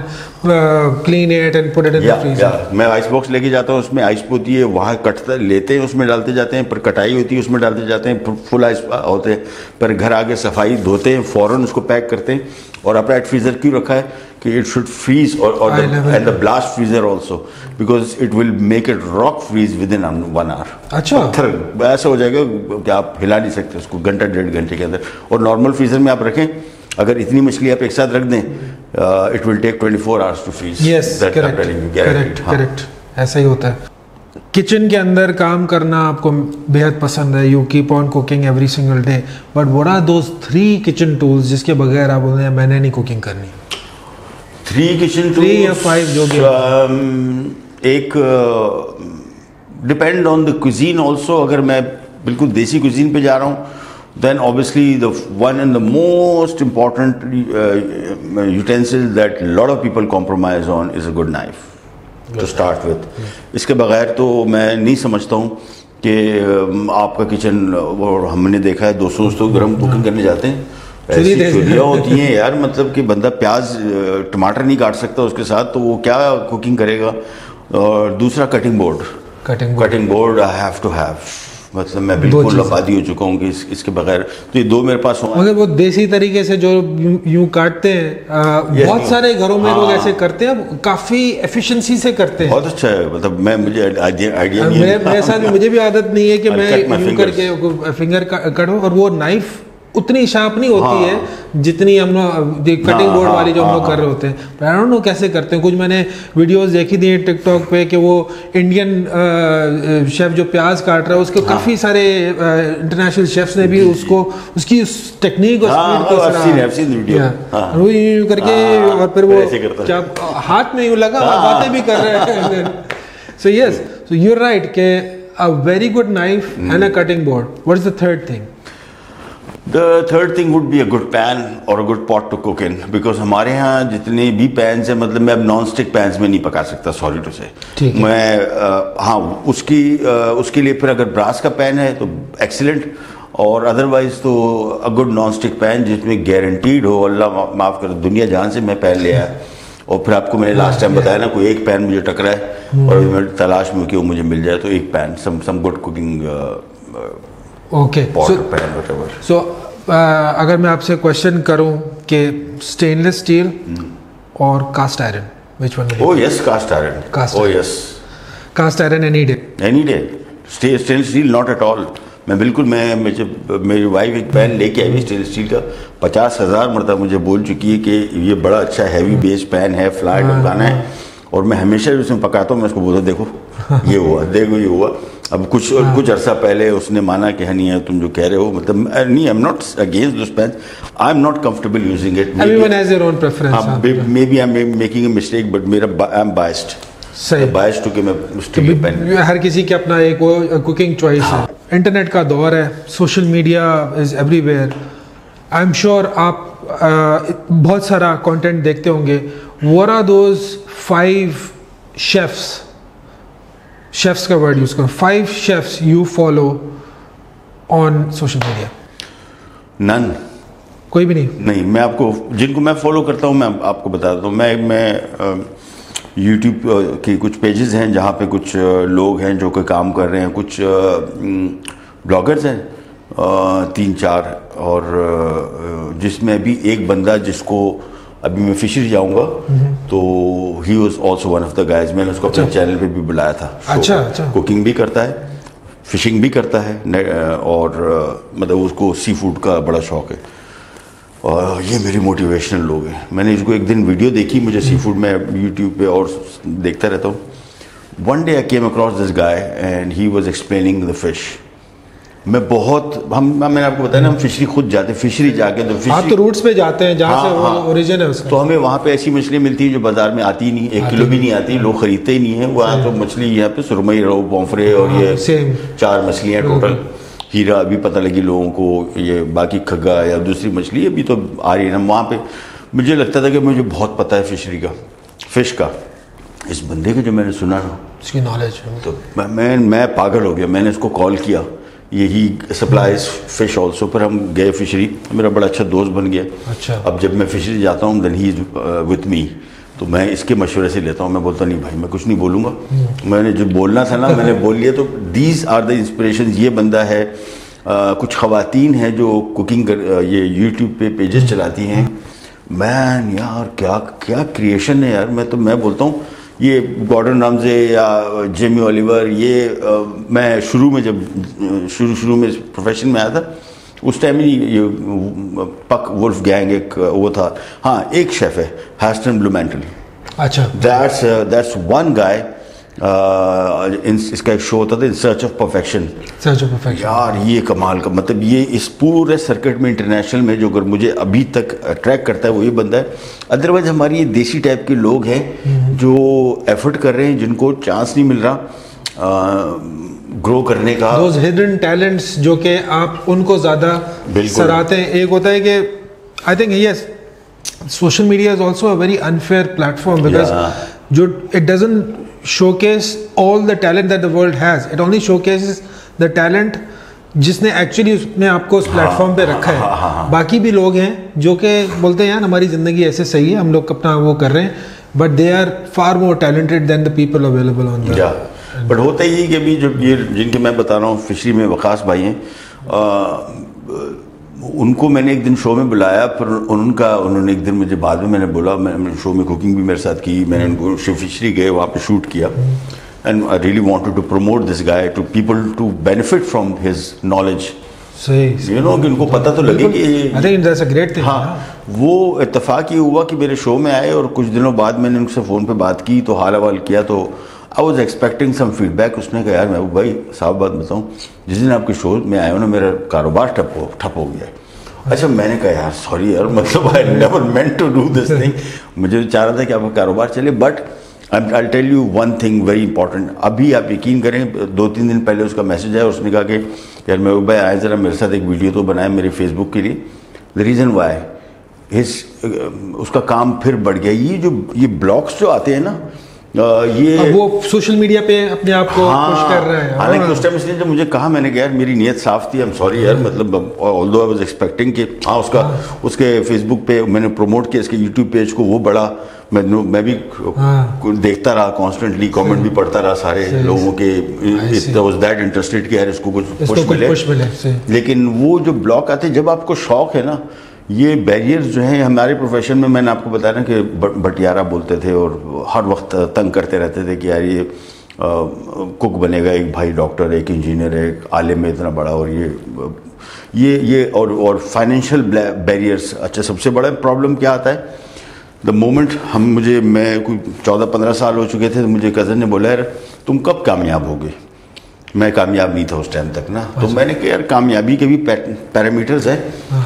clean it and put it in the freezer. मैं आइस बॉक्स लेके जाता हूँ, उसमें आइस होती है, वहाँ कटता लेते हैं, उसमें डालते जाते हैं, पर कटाई होती है उसमें डालते जाते हैं, फुल आइस होते हैं. पर घर आके सफाई धोते हैं, फ़ौरन उसको पैक करते हैं. और अपराइट फ्रीज़र क्यों रखा है कि it should freeze and the blast freezer also because it will make it rock freeze within 1 hour. अच्छा. पत्थर ऐसा हो जाएगा कि आप हिला नहीं सकते उसको घंटा 1.5 घंटे के अंदर. और नॉर्मल फ्रीजर में आप रखें, अगर इतनी मछली आप एक साथ रख दें, it will take 24 hours to freeze. Yes, correct. ऐसा ही होता है. किचन के अंदर काम करना आपको बेहद पसंद है. You keep on cooking every single day, but what are those 3 kitchen tools जिसके बगैर आप बोलते हैं मैंने नहीं कुकिंग करनी? 3 किचन टूल्स, 3 या 5 जो भी. एक depend on the cuisine also. अगर मैं बिल्कुल देसी कुजीन पे जा रहा हूँ, then obviously the one and the most important utensil that a lot of people compromise on is a good knife to start with. इसके बगैर तो मैं नहीं समझता हूँ कि आपका किचन, और हमने देखा है 200 गरम कुकिंग करने जाते हैं, ऐसी चुलियाँ होती हैं यार, मतलब कि बंदा प्याज टमाटर नहीं काट सकता उसके साथ, तो वो क्या कुकिंग करेगा. और दूसरा cutting board I have to have. मतलब मैं बिल्कुल लफादी हो चुका हूँ कि इसके बगैर तो ये दो मेरे पास हो। मगर वो देसी तरीके से जो यूं काटते हैं, बहुत सारे घरों में लोग ऐसे करते हैं, काफी एफिशिएंसी से करते हैं। बहुत अच्छा है, मतलब मैं मुझे आइडिया नहीं है। मेरे साथ मुझे भी आदत नहीं है कि मैं यूं करके फिंगर कटूं, और वो नाइफ उतनी शार्प नहीं होती है जितनी हम लोग कटिंग बोर्ड वाली जो हम लोग कर रहे होते हैं। आई डोंट नो कैसे करते हैं। कुछ मैंने वीडियोस देखी थी टिकटॉक पे कि वो इंडियन शेफ जो प्याज काट रहा है उसके काफी सारे इंटरनेशनल शेफ्स ने भी उसको उसकी उस टेक्निक और स्पीड को सराहा, वो यूं करके और फिर वो क्या हाथ में यूं लगा बातें भी कर रहे हैं। So yes, so you are right कि a very good knife and a cutting board. What is the third thing? The third thing would be a good pan or a good pot to cook in, because हमारे यहाँ जितने भी pans हैं, मतलब मैं अब non stick pans में नहीं पका सकता, सॉरी टू से। मैं हाँ उसके लिए फिर अगर ब्रास का पैन है तो एक्सीलेंट, और अदरवाइज तो a good non stick pan जिसमें गारंटीड हो, अल्लाह माफ़ कर दुनिया जहान से मैं पैन ले आया। और फिर आपको मैंने लास्ट टाइम बताया ना, कोई एक पैन मुझे टकरा है और मैं तलाश में कि वो मुझे मिल जाए, तो एक pan some good cooking okay pan whatever. So अगर मैं आपसे क्वेश्चन करूं कि स्टेनलेस स्टील और cast iron, which one? Oh yes, cast iron. Oh yes, cast iron any day. Stainless steel not at all. मैं बिल्कुल मैं जब मेरी वाइफ एक पैन लेके आई स्टेनलेस स्टील का, 50,000 मरतबा मुझे बोल चुकी है कि ये बड़ा अच्छा हैवी बेस पैन है, फ्लाई पकाना है, और मैं हमेशा उसमें पकाता हूँ। मैं उसको बोलता देखो ये हुआ, देखो ये हुआ। अब कुछ अरसा पहले उसने माना कि नहीं है तुम जो कह रहे हो, मतलब नहीं, I am not against this pan, I am not comfortable using it. Everyone has their own preference. Maybe I am making a mistake, but मेरा आई एम बायस्ड। सही, बायस्ड टू कि मैं स्टील पैन। हर किसी के अपना एक वो cooking choice है। इंटरनेट का दौर है, social media is everywhere. I am sure आप बहुत सारा कंटेंट देखते होंगे। व्हाट आर दोज 5 शेफ्स का वर्ड यूज करो, 5 chefs you follow on social media? None, कोई भी नहीं। मैं आपको जिनको मैं फॉलो करता हूँ मैं आपको बताता हूँ। मैं यूट्यूब के कुछ पेजेस हैं जहाँ पे कुछ लोग हैं जो कोई काम कर रहे हैं, कुछ ब्लॉगर्स हैं 3-4, और जिसमें भी एक बंदा जिसको अभी मैं फिशरी जाऊंगा तो he was also one of the guys. मैंने उसको अपने चैनल पे भी बुलाया था। अच्छा। कुकिंग भी करता है, फिशिंग भी करता है, और मतलब उसको सी फूड का बड़ा शौक है, और ये मेरे मोटिवेशनल लोग हैं। मैंने इसको एक दिन वीडियो देखी, मुझे सी फूड में यूट्यूब पे और देखता रहता हूँ। One day I came across this guy and he was explaining the fish. मैंने आपको बताया ना, हम फिशरी खुद जाते हैं, फिशरी जाके आप तो रूट्स पे जाते हैं जहाँ से ओरिजिन है उसका, तो हमें वहाँ पे ऐसी मछलियाँ मिलती हैं जो बाजार में आती नहीं, 1 किलो भी नहीं आती, लोग खरीदते ही नहीं है। वहाँ तो मछली यहाँ पे सुरमई, रोहू, पोंफरे और ये 4 मछलियाँ टोटल। हीरा अभी पता लगी लोगों को, ये बाकी खग्गा या दूसरी मछली अभी तो आ रही है ना। वहाँ पे मुझे लगता था कि मुझे बहुत पता है फिशरी का, फिश का। इस बंदे को जो मैंने सुना ना, उसकी नॉलेज, तो मैं पागल हो गया। मैंने इसको कॉल किया, यही सप्लाइज फिश ऑल्सो, पर हम गए फिशरी, मेरा बड़ा अच्छा दोस्त बन गया। अच्छा। अब जब मैं फिशरी जाता हूँ then he is with me, तो मैं इसके मशवरे से लेता हूँ। मैं बोलता नहीं भाई मैं कुछ नहीं बोलूँगा, मैंने जो बोलना था ना मैंने बोल लिया। तो दीज आर द इंस्पिरेशन। ये बंदा है, कुछ ख़वातीन हैं जो कुकिंग ये यूट्यूब पे पेजेस चलाती हैं। मैन यार क्या क्रिएशन है यार। मैं बोलता हूँ ये गॉर्डन रामजे या जेमी ओलिवर, ये मैं शुरू में जब शुरू में प्रोफेशन में आया था उस टाइम ही ये पक वुल्फ गैंग एक वो था। हाँ, एक शेफ है हैस्टन ब्लूमेंटल। अच्छा, दैट्स वन गाय। इसका एक शो होता था इन सर्च ऑफ परफेक्शन। यार ये कमाल का, मतलब ये इस पूरे सर्किट में इंटरनेशनल में जो अगर मुझे अभी तक अट्रैक्ट करता है वो ये बंदा है। अदरवाइज हमारी ये देसी टाइप के लोग हैं जो एफर्ट कर रहे हैं, जिनको चांस नहीं मिल रहा ग्रो करने का। Those hidden talents जो कि आप उनको ज़्यादा सराहते हैं। एक होता है कि I think yes, social media is also a very unfair platform because जो it doesn't showcase all the talent that the world has. It only showcases the talent जिसने एक्चुअली उसने आपको उस प्लेटफॉर्म पे रखा है। बाकी भी लोग हैं जो कि बोलते हैं यार हमारी ज़िंदगी ऐसे सही है, हम लोग अपना वो कर रहे हैं, but they are far more talented than the people available on the but होता ही है कि अभी जब ये जिनके मैं बता रहा हूँ फिशरी में वकास भाई हैं, उनको मैंने एक दिन शो में बुलाया, पर उन्होंने एक दिन मुझे बाद में मैंने बोला, मैंने शो में कुकिंग भी मेरे साथ की, मैंने उनको फिशरी गए वहाँ पे शूट किया, and I really wanted to promote this guy to people to benefit from his knowledge, you know, कि उनको पता तो लगे कि I think that's a great thing. हाँ, वो इत्तेफाक ये हुआ कि मेरे शो में आए और कुछ दिनों बाद मैंने उनसे फ़ोन पे बात की तो हाल हवाल किया, तो I was expecting some feedback. उसने कहा यार महबूब भाई साफ बात बताऊँ, जिस दिन आपके शो में आया हो ना मेरा कारोबार ठप हो गया है। अच्छा, मैंने कहा यार सॉरी यार, मतलब I never meant to do this thing, मुझे चाह रहा था कि आपका कारोबार चले, but I tell you one thing very important. अभी आप यकीन करें 2-3 दिन पहले उसका मैसेज आया, उसने कहा कि यार महबूब भाई आए ज़रा मेरे साथ एक वीडियो तो बनाए मेरे फेसबुक के लिए। द रीज़न वाई उसका काम फिर बढ़ गया। ये ब्लॉग्स जो आते हैं ना, ये अब वो सोशल मीडिया पे अपने आप को पुश कर रहा है। हालांकि उस टाइम इसने जब मुझे कहा, मैंने कहा यार मेरी नीयत साफ थी, आई एम सॉरी यार, मतलब ऑल्दो आई वाज एक्सपेक्टिंग कि उसके फेसबुक पे मैंने प्रमोट किया, इसके यूट्यूब पेज को वो बड़ा, मैं भी देखता रहा कॉन्स्टेंटली, कमेंट भी पढ़ता रहा सारे लोगों के, वाज दैट इंटरेस्टेड कि यार इसको कुछ पुश मिले। लेकिन वो जो ब्लॉग आते, जब आपको शौक है ना, ये बैरियर्स जो हैं हमारे प्रोफेशन में, मैंने आपको बताया ना कि बटियारा बोलते थे और हर वक्त तंग करते रहते थे कि यार ये कुक बनेगा, एक भाई डॉक्टर, एक इंजीनियर है, एक आलिम है इतना बड़ा, और ये और फाइनेंशियल बैरियर्स। अच्छा, सबसे बड़ा प्रॉब्लम क्या आता है, द मोमेंट मैं कोई 14-15 साल हो चुके थे, तो मुझे कज़न ने बोला यार तुम कब कामयाब होगे। मैं कामयाब नहीं था उस टाइम तक ना, तो मैंने कहा यार कामयाबी के भी पैरामीटर्स हैं,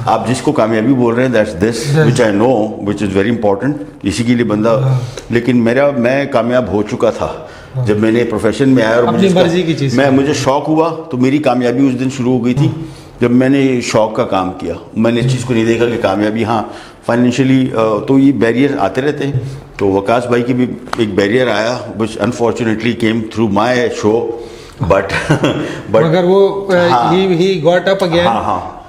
आप जिसको कामयाबी बोल रहे हैं that's this which I know which is very important, इसी के लिए बंदा। लेकिन मैं कामयाब हो चुका था जब मैंने प्रोफेशन में आया, और मुझे शौक हुआ तो मेरी कामयाबी उस दिन शुरू हो गई थी जब मैंने शौक का काम किया। मैंने इस चीज़ को नहीं देखा कि कामयाबी, हाँ फाइनेंशियली तो ये बैरियर आते रहते हैं। तो वकास भाई की भी एक बैरियर आया which unfortunately came through my show, but मगर वो he got up again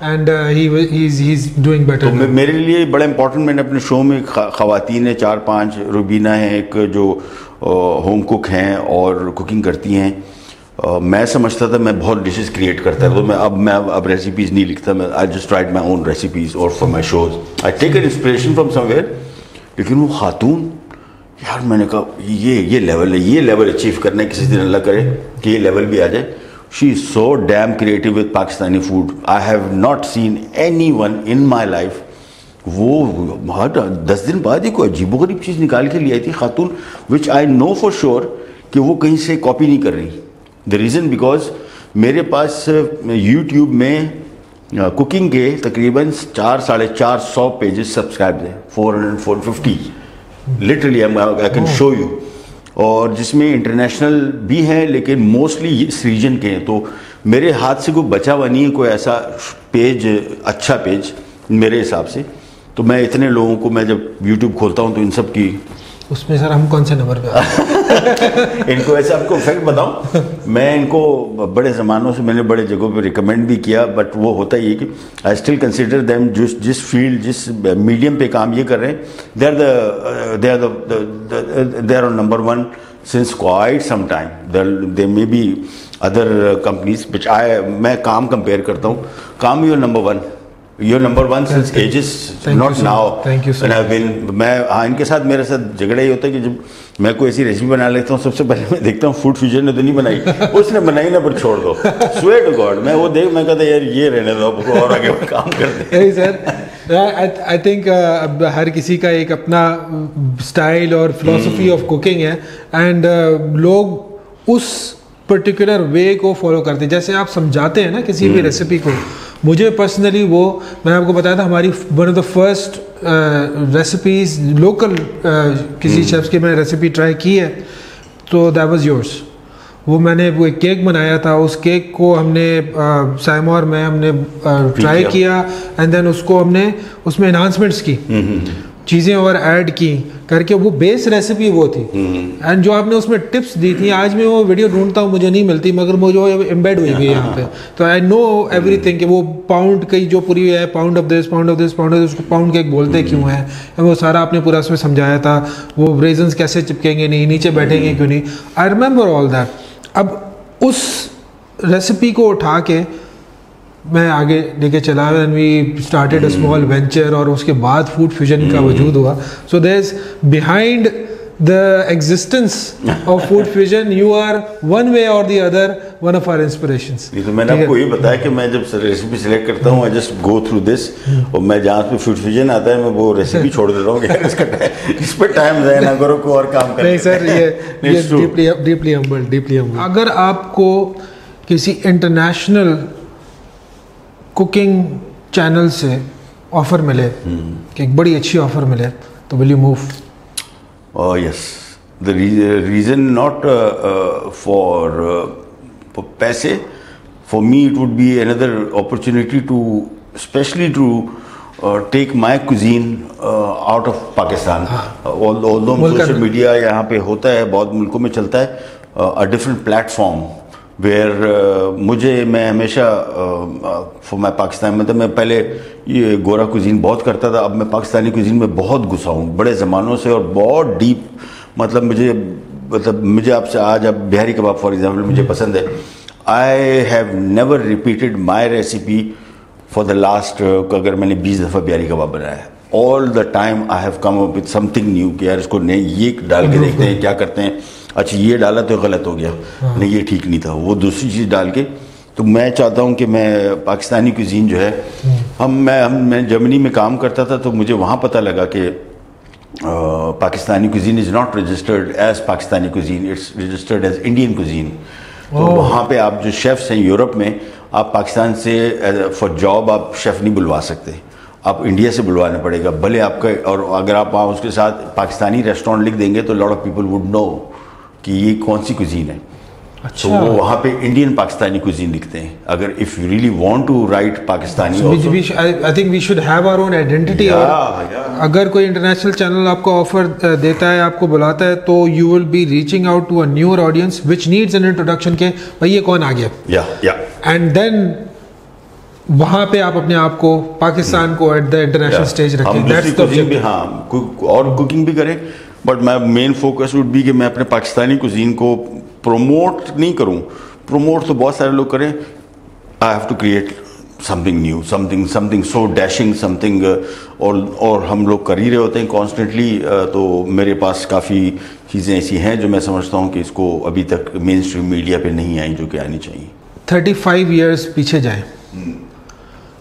and he's doing better। तो मेरे लिए बड़ा इंपॉर्टेंट, मैंने अपने शो में ख़वातीन है 4-5, रुबीना है एक जो होम कुक हैं और कुकिंग करती हैं। मैं समझता था मैं बहुत डिशेस क्रिएट करता था, तो मैं अब रेसिपीज़ नहीं लिखता, मैं I just write my own recipes और for my shows I take an inspiration from somewhere. लेकिन वो खातून, यार मैंने कहा ये लेवल है, ये लेवल अचीव करना है, किसी दिन अल्लाह करे कि ये लेवल भी आ जाए। She is so damn creative with Pakistani food, I have not seen any one in my life. वो हर 10 दिन बाद ही कोई अजीबोगरीब चीज़ निकाल के ले आई थी खातून, विच आई नो फॉर श्योर कि वो कहीं से कॉपी नहीं कर रही। द रीज़न बिकॉज मेरे पास यूट्यूब में कुकिंग के तकरीबन 400-450 पेजेस सब्सक्राइब हैं, 450 literally I can show you, और जिसमें इंटरनेशनल भी हैं लेकिन मोस्टली इस रीजन के हैं। तो मेरे हाथ से कोई बचा हुआ नहीं है कोई ऐसा पेज, अच्छा पेज मेरे हिसाब से। तो मैं इतने लोगों को, मैं जब यूट्यूब खोलता हूँ तो इन सब की उसमें सर हम कौन से नंबर पे इनको ऐसे आपको फैक्ट बताऊं, मैं इनको बड़े ज़मानों से मैंने बड़े जगहों पे रिकमेंड भी किया, बट वो होता ही है कि आई स्टिल कंसिडर देम जिस फील्ड, जिस मीडियम पे काम ये कर रहे हैं, they are number 1 since quite some time. They may be other companies which मैं काम कंपेयर करता हूँ, काम your number 1, You're number 1 since ages, not now. Thank you so much. मैं इनके साथ मेरे साथ झगड़ा ही होता है कि जब मैं कोई ऐसी रेसिपी बना लेता हूँ, सबसे पहले मैं देखता हूँ फूड फ्यूजन ने तो नहीं बनाई, उसने बनाई ना, पर छोड़ दो, स्वेयर टू गॉड। मैं वो मैं कहता यार ये रहने दो, आपको और आगे काम करते हैं। सर आई थिंक हर किसी का एक अपना स्टाइल और फिलोसफी ऑफ कुकिंग है, एंड लोग उस पर्टिकुलर वे को फॉलो करते हैं। जैसे आप समझाते हैं ना किसी भी रेसिपी को, मुझे पर्सनली वो, मैंने आपको बताया था हमारी one of the first recipes local किसी शेफ्स की मैंने रेसिपी ट्राई की है, तो दैट वाज योर्स। वो मैंने वो एक केक बनाया था, उस केक को हमने साइमा और मैं हमने ट्राई किया, एंड देन उसको हमने उसमें एनहांसमेंट्स की, चीज़ें और ऐड की करके, वो बेस रेसिपी वो थी। एंड जो आपने उसमें टिप्स दी थी, आज मैं वो वीडियो ढूंढता हूँ, मुझे नहीं मिलती, मगर मुझे एम्बेड हुई है यहाँ पे। तो आई नो एवरीथिंग कि वो पाउंड की जो पूरी है, pound of this, pound of this, pound of this, उसको पाउंड केक बोलते क्यों है, वो सारा आपने पूरा उसमें समझाया था। वो रेजन्स कैसे चिपकेंगे नहीं, नीचे बैठेंगे क्यों नहीं, आई रिमेंबर ऑल दैट। अब उस रेसिपी को उठा के मैं आगे लेके चला, and we started a small venture, और उसके बाद फूड फ्यूजन का वजूद हुआ. So there is behind the existence of food fusion, you are one way or the other one of our inspirations. ये तो मैंने आपको ये बताया कि मैं जब रेसिपी सिलेक्ट करता हूँ, I just go through this, और मैं जहाँ पे फूड फ्यूजन आता है मैं वो रेसिपी छोड़ देता हूँ कि इस पर टाइम ज़ाया ना करो, कोई और काम करें. नहीं सर, ये डीपली हम्बल. अगर आपको किसी इंटरनेशनल कुकिंग चैनल से ऑफर मिले, कि एक बड़ी अच्छी ऑफर मिले, तो will you move? Yes, the reason not for पैसे. For me it would be another opportunity to specially to take my cuisine out of Pakistan. Although social media यहाँ पे होता है, बहुत मुल्कों में चलता है, अ डिफरेंट प्लेटफॉर्म वेयर मैं हमेशा फॉर माई पाकिस्तान, मतलब मैं पहले ये गोरा कुजीन बहुत करता था, अब मैं पाकिस्तानी कुजीन में बहुत घुसा हूँ बड़े ज़मानों से, और बहुत डीप. मतलब मुझे आपसे आज, अब बिहारी कबाब फॉर एग्जांपल मुझे पसंद है. I have never repeated my recipe for the last, अगर मैंने 20 दफ़ा बिहारी कबाब बनाया है, all the time I have come up with something new कि यार इसको नहीं, ये डाल के देखते हैं क्या करते हैं, अच्छा ये डाला तो गलत हो गया, नहीं ये ठीक नहीं था, वो दूसरी चीज़ डाल के. तो मैं चाहता हूँ कि मैं पाकिस्तानी कुजीन जो है, मैं जर्मनी में काम करता था, तो मुझे वहाँ पता लगा कि Pakistani cuisine is not registered as Pakistani cuisine, it's registered as Indian cuisine. तो वहाँ पे आप जो शेफ़्स हैं यूरोप में, आप पाकिस्तान से फॉर जॉब आप शेफ़ नहीं बुलवा सकते, आप इंडिया से बुलवाना पड़ेगा, भले आपका, और अगर आप वहाँ उसके साथ पाकिस्तानी रेस्टोरेंट लिख देंगे तो lot of people would know कि ये कौन सी कुजीन है. अच्छा. तो वो वहाँ पे इंडियन पाकिस्तानी कुजीन लिखते हैं. अगर if you really want to write Pakistani, I think we should have our own identity. अगर कोई इंटरनेशनल चैनल आपको ऑफर देता है, आपको बुलाता है, तो you will be reaching out to a newer audience which needs an introduction के भाई ये कौन आ गया. या एंड देन वहाँ पे आप अपने आप को, पाकिस्तान को एट द इंटरनेशनल स्टेज रखें. That's the objective. हाँ, और कुकिंग भी करें, but my main focus would be कि मैं अपने पाकिस्तानी कुजीन को प्रमोट नहीं करूं. प्रमोट तो बहुत सारे लोग करें. I have to create something new, something so dashing, something, और हम लोग कर ही रहे होते हैं कॉन्स्टेंटली. तो मेरे पास काफ़ी चीज़ें ऐसी हैं जो मैं समझता हूं कि इसको अभी तक मेन स्ट्रीम मीडिया पे नहीं आई, जो कि आनी चाहिए. 35 ईयर्स पीछे जाएं,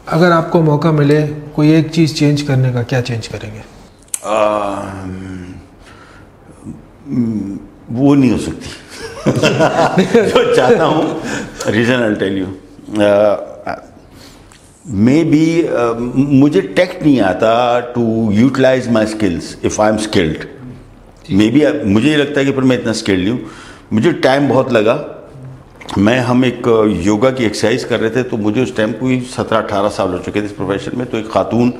अगर आपको मौका मिले कोई एक चीज़ चेंज करने का, क्या चेंज करेंगे? वो नहीं हो सकती. जो चाहता हूँ, reason I tell you, maybe मुझे टेक नहीं आता to utilize my skills. If I am skilled, maybe मुझे ये लगता है कि पर मैं इतना स्किल्ड नहीं हूँ. मुझे टाइम बहुत लगा. हम एक योगा की एक्सरसाइज कर रहे थे, तो मुझे उस टाइम कोई 17-18 साल हो चुके थे इस प्रोफेशन में. तो एक खातून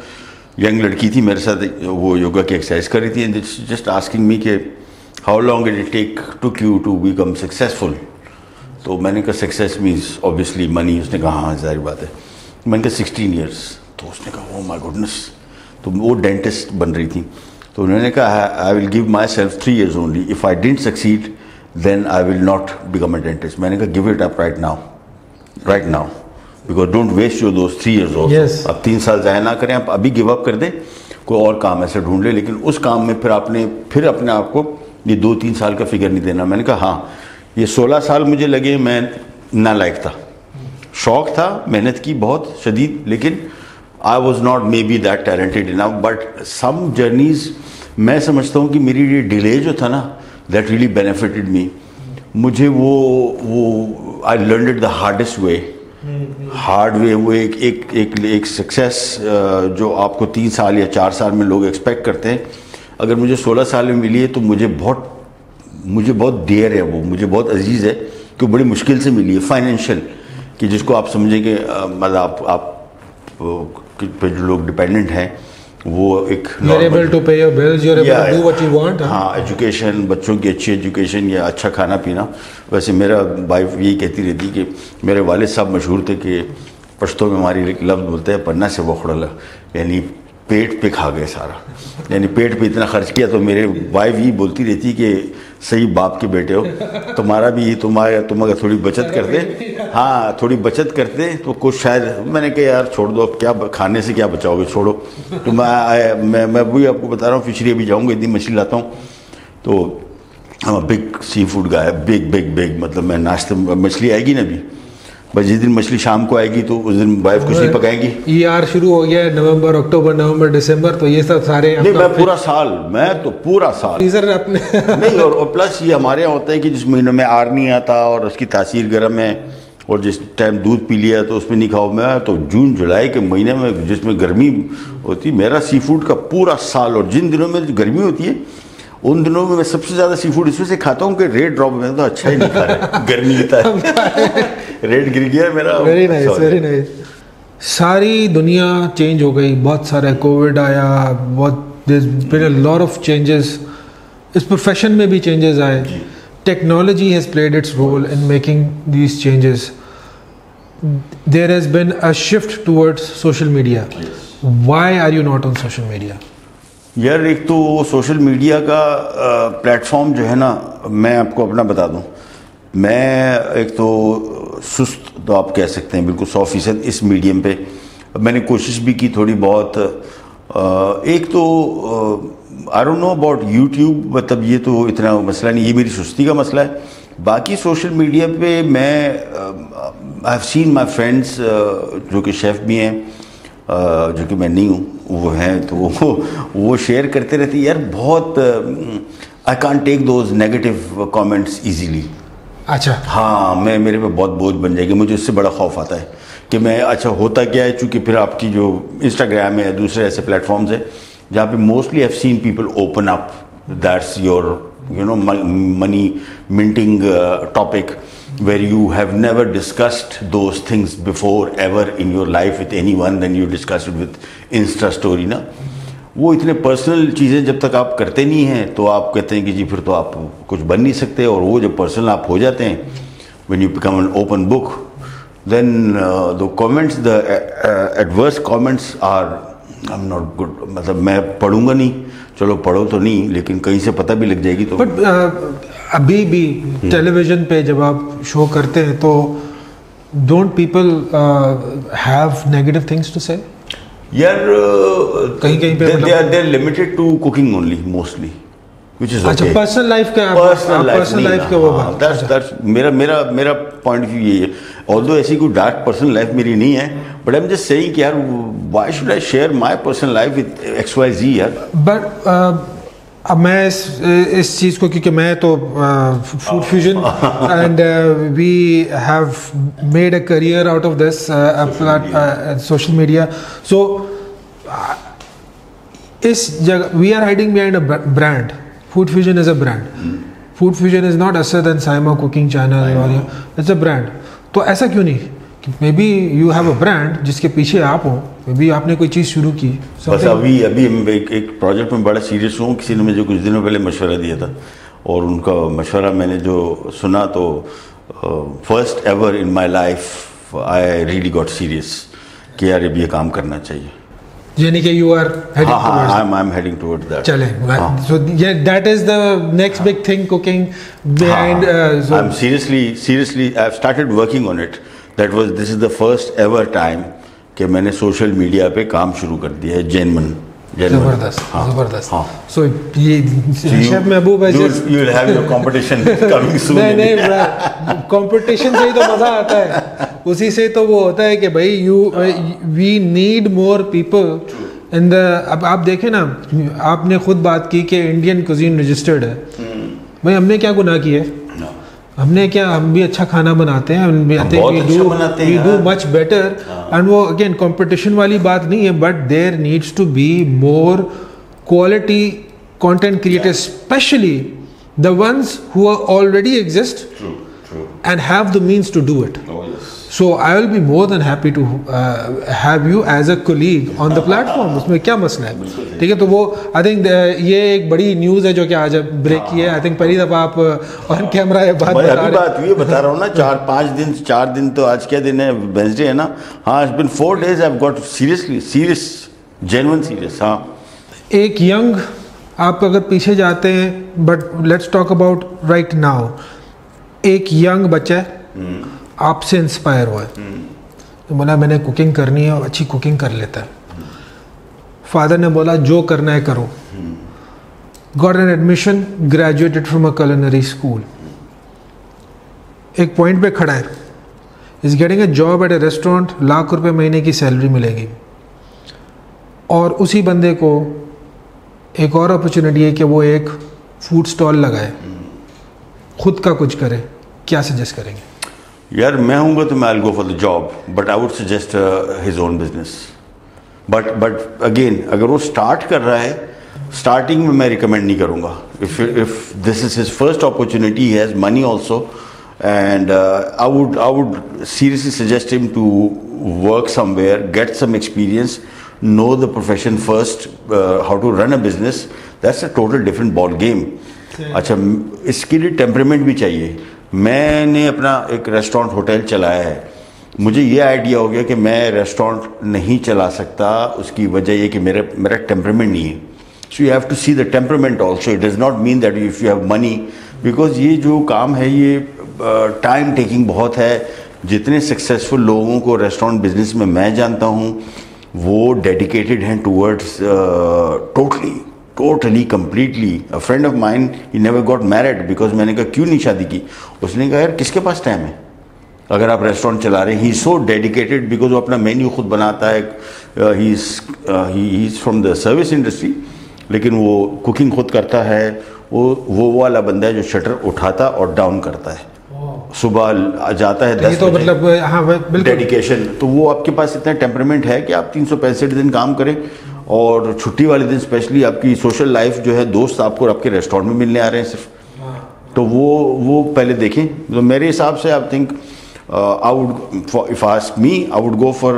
यंग लड़की थी मेरे साथ, वो योगा की एक्सरसाइज कर रही थी, एंड जस्ट आस्किंग मी कि how long it take took you to become successful. तो मैंने कहा सक्सेस मीन्स ऑब्वियसली मनी. उसने कहा हाँ जाहिर बात है. मैंने कहा 16 ईयर्स. तो उसने कहा ओह माय गुडनेस. तो वो डेंटिस्ट बन रही थी. तो उन्होंने कहा I will give my self 3 years only. If I didn't succeed then I will not become a dentist. मैंने कहा give it up right now, because don't waste your those 3 years also. Yes. अब 3 साल ज़ाया ना करें, आप अभी give up कर दें, कोई और काम ऐसे ढूंढ ले, लेकिन उस काम में फिर अपने आप को ये 2-3 साल का फिगर नहीं देना. मैंने कहा हाँ, ये 16 साल मुझे लगे, मैं नालायक था, शौक था, मेहनत की बहुत शदीद, लेकिन I was not maybe that talented enough. But some journeys मैं समझता हूँ कि मेरी ये डिले जो था ना, that really benefited me. मुझे वो I learned it the hardest way. Hard way. वो एक सक्सेस जो आपको 3 साल या 4 साल में लोग एक्सपेक्ट करते हैं, अगर मुझे 16 साल में मिली है तो मुझे बहुत देर है, वो मुझे बहुत अजीज़ है कि बड़ी मुश्किल से मिली है. फाइनेंशियल, कि जिसको आप समझेंगे, मतलब आप पे जो लोग डिपेंडेंट हैं, वो एक you're able to pay your bills, you're able to do what you want. हाँ, एजुकेशन, बच्चों की अच्छी एजुकेशन या अच्छा खाना पीना. वैसे मेरा वाइफ यही कहती रहती कि मेरे वालिद साहब मशहूर थे कि पश्तो में हमारी लफ्ज़ बोलते हैं पन्ना से वखड़ला, यानी पेट पे खा गए सारा, यानी पेट पे इतना खर्च किया. तो मेरे वाइफ यही बोलती रहती कि सही बाप के बेटे हो, तुम्हारा भी तुम अगर थोड़ी बचत करते, हाँ थोड़ी बचत करते तो कुछ शायद। मैंने कहा यार छोड़ दो, क्या खाने से क्या बचाओगे, छोड़ो। तो मैं भी आपको बता रहा हूँ, फिशरी अभी जाऊँगा, इतनी मछली लाता हूँ। तो हम बिग सी फूड गाय, बिग मतलब मैं नाश्ते मछली आएगी ना अभी, बस जिस दिन मछली शाम को आएगी तो उस दिन वाइफ कुछ नहीं पकाएंगी। ER शुरू हो गया है, नवंबर, अक्टूबर, नवंबर, दिसंबर, तो ये सब सारे नहीं, मैं पूरा साल फ्रीजर अपने नहीं। और प्लस ये हमारे यहाँ होता है कि जिस महीने में आर नहीं आता और उसकी तासीर गर्म है, और जिस टाइम दूध पी लिया तो उसमें नहीं खाओ। मैं तो जून जुलाई के महीने में जिसमें गर्मी होती, मेरा सी फूड का पूरा साल। और जिन दिनों में गर्मी होती है उन दिनों में मैं सबसे ज़्यादा सी फूड इसमें से खाता हूँ कि रेट ड्रॉप में तो अच्छा ही नहीं खा रहा, गर्मी होता है, रेट गिर गया मेरा। Very nice. सारी दुनिया चेंज हो गई, बहुत सारा कोविड आया, बहुत there a lot of changes, इस प्रोफेशन में भी चेंजेस आए। Technology has played its role in making these changes. There has been a shift towards social media. Why are you not on social media? यार एक तो social media का platform जो है ना, मैं आपको अपना बता दूं, मैं एक तो सुस्त तो आप कह सकते हैं बिल्कुल 100% इस मीडियम पे। मैंने कोशिश भी की थोड़ी बहुत। एक तो I don't know about YouTube, मतलब ये तो इतना मसला नहीं, ये मेरी सुस्ती का मसला है। बाकी सोशल मीडिया पे मैं I have seen my friends जो कि शेफ़ भी हैं, जो कि मैं नहीं हूँ, वो हैं, तो वो शेयर करते रहते यार बहुत। I can't take those negative comments easily. अच्छा, हाँ, मेरे पे बहुत बोझ बन जाएगी, मुझे इससे बड़ा खौफ आता है कि मैं, अच्छा होता क्या है, चूँकि फिर आपकी जो इंस्टाग्राम है, दूसरे ऐसे प्लेटफॉर्म्स है जहाँ पे mostly I have seen people open up, that's your money minting topic where you have never discussed those things before ever in your life with anyone, then you discuss it with Insta story ना। वो इतने personal चीज़ें जब तक आप करते नहीं हैं तो आप कहते हैं कि जी फिर तो आप कुछ बन नहीं सकते। और वो जब पर्सनल आप हो जाते हैं, when you become an open book, then the comments, the adverse comments are I'm not good। मतलब मैं पढ़ूंगा नहीं, चलो पढ़ो तो नहीं, लेकिन कहीं से पता भी लग जाएगी तो। बट अभी भी टेलीविजन पे जब आप शो करते हैं तो don't people have negative things to say? यार कहीं पे they are limited to cooking only mostly, which is okay। अच्छा, पर्सनल लाइफ का, पर्सनल लाइफ का वो बात, that's मेरा पॉइंट ऑफ व्यू यही है। ऑल्दो ऐसी कोई डार्क पर्सनल लाइफ मेरी नहीं है, but I am just saying कि यार why should I share my personal life with XYZ यार। बट अब मैं इस चीज़ को, क्योंकि मैं तो food fusion and we have made a career out of this social media, so इस जगह we are hiding behind a brand. Food fusion is a brand. Food fusion is not other than Saima cooking channel, it's a brand. तो ऐसा क्यों नहीं कि may be you have a brand जिसके पीछे आप हो, मे बी आपने कोई चीज़ शुरू की। बस अभी एक प्रोजेक्ट में बड़ा सीरियस हूँ। किसी ने मुझे कुछ दिनों पहले मशवरा दिया था और उनका मशवरा मैंने जो सुना तो first ever in my life I really got serious कि यार अब ये काम करना चाहिए। यानी कि you are heading towards that. I'm heading towards that. चले, so yeah, that is the next big thing cooking behind. So I'm seriously I've started working on it. This is the first ever time कि मैंने social media पे काम शुरू कर दिया है, genuine. जबरदस्त। So ये शेफ महबूब है, you will have your competition coming soon। नहीं कंपटीशन से ही तो मजा आता है, उसी से तो वो होता है कि भाई we need more people in the. अब आप देखें ना, आपने खुद बात की कि इंडियन कुजीन रजिस्टर्ड है। भाई हमने क्या गुनाह किया है? हमने क्या, हम भी अच्छा खाना बनाते हैं, we do much better. And वो अगेन कंपटीशन वाली बात नहीं है, but there needs to be more quality content creators, especially the ones who already exist and have the means to do it. So I will be more than happy to have you as a colleague on the platform। उसमें क्या मसला है? ठीक है, तो वो I think ये एक बड़ी न्यूज़ है जो कि आज ब्रेक की है। आई थिंक पहली दफ़ा आप ऑन कैमरा ये बात बता रहा हूँ ना। 4 दिन तो आज क्या दिन है, वेंसडे है ना। हाँ, it's been 4 days I've got seriously serious, genuine serious। हाँ, एक यंग आप अगर पीछे जाते हैं, but let's talk about right now, एक यंग बच्चा है, आपसे इंस्पायर हुआ है, तो बोला मैंने कुकिंग करनी है और अच्छी कुकिंग कर लेता है। फादर ने बोला जो करना है करो, got an admission, graduated from a culinary school, एक पॉइंट पे खड़ा है, is getting a job eight A restaurant, lakh रुपए महीने की सैलरी मिलेगी, और उसी बंदे को एक और अपॉर्चुनिटी है कि वो एक फूड स्टॉल लगाए, खुद का कुछ करे, क्या सजेस्ट करेंगे? यार मैं हूँगा तो मैं I go for the job, but I would suggest his own business. But again अगर वो स्टार्ट कर रहा है, स्टार्टिंग में मैं रिकमेंड नहीं करूँगा। If this is his first opportunity, he has money also, and I would seriously suggest him to work somewhere, get some experience, know the profession first, how to run a business. That's a total different ball game. अच्छा, इसके लिए temperament भी चाहिए। मैंने अपना एक restaurant hotel चलाया है, मुझे ये आइडिया हो गया कि मैं रेस्टोरेंट नहीं चला सकता, उसकी वजह ये कि मेरा टेम्परामेंट नहीं है। So you have to see the temperament also. It does not mean that if you have money, because ये जो काम है ये टाइम टेकिंग बहुत है। जितने सक्सेसफुल लोगों को रेस्टोरेंट बिजनेस में मैं जानता हूँ वो डेडिकेटेड हैं towards totally completely. A friend of mine he never got married because मैंने कहा क्यों नहीं शादी की, उसने कहा यार किसके पास टाइम है अगर आप रेस्टोरेंट चला रहे हैं। ही सो डेडिकेटेड बिकॉज वो अपना मेन्यू खुद बनाता है। He is from the service industry, लेकिन वो कुकिंग खुद करता है। वो वाला बंदा है जो शटर उठाता और डाउन करता है, सुबह जाता है 10 तो मतलब हाँ बिल्कुल डेडिकेशन। तो वो आपके पास इतना टेम्परामेंट है कि आप 365 दिन काम करें, और छुट्टी वाले दिन स्पेशली आपकी सोशल लाइफ जो है, दोस्त आपको आपके रेस्टोरेंट में मिलने आ रहे हैं सिर्फ, तो वो पहले देखें। तो मेरे हिसाब से I think I would, if ask me, I would go for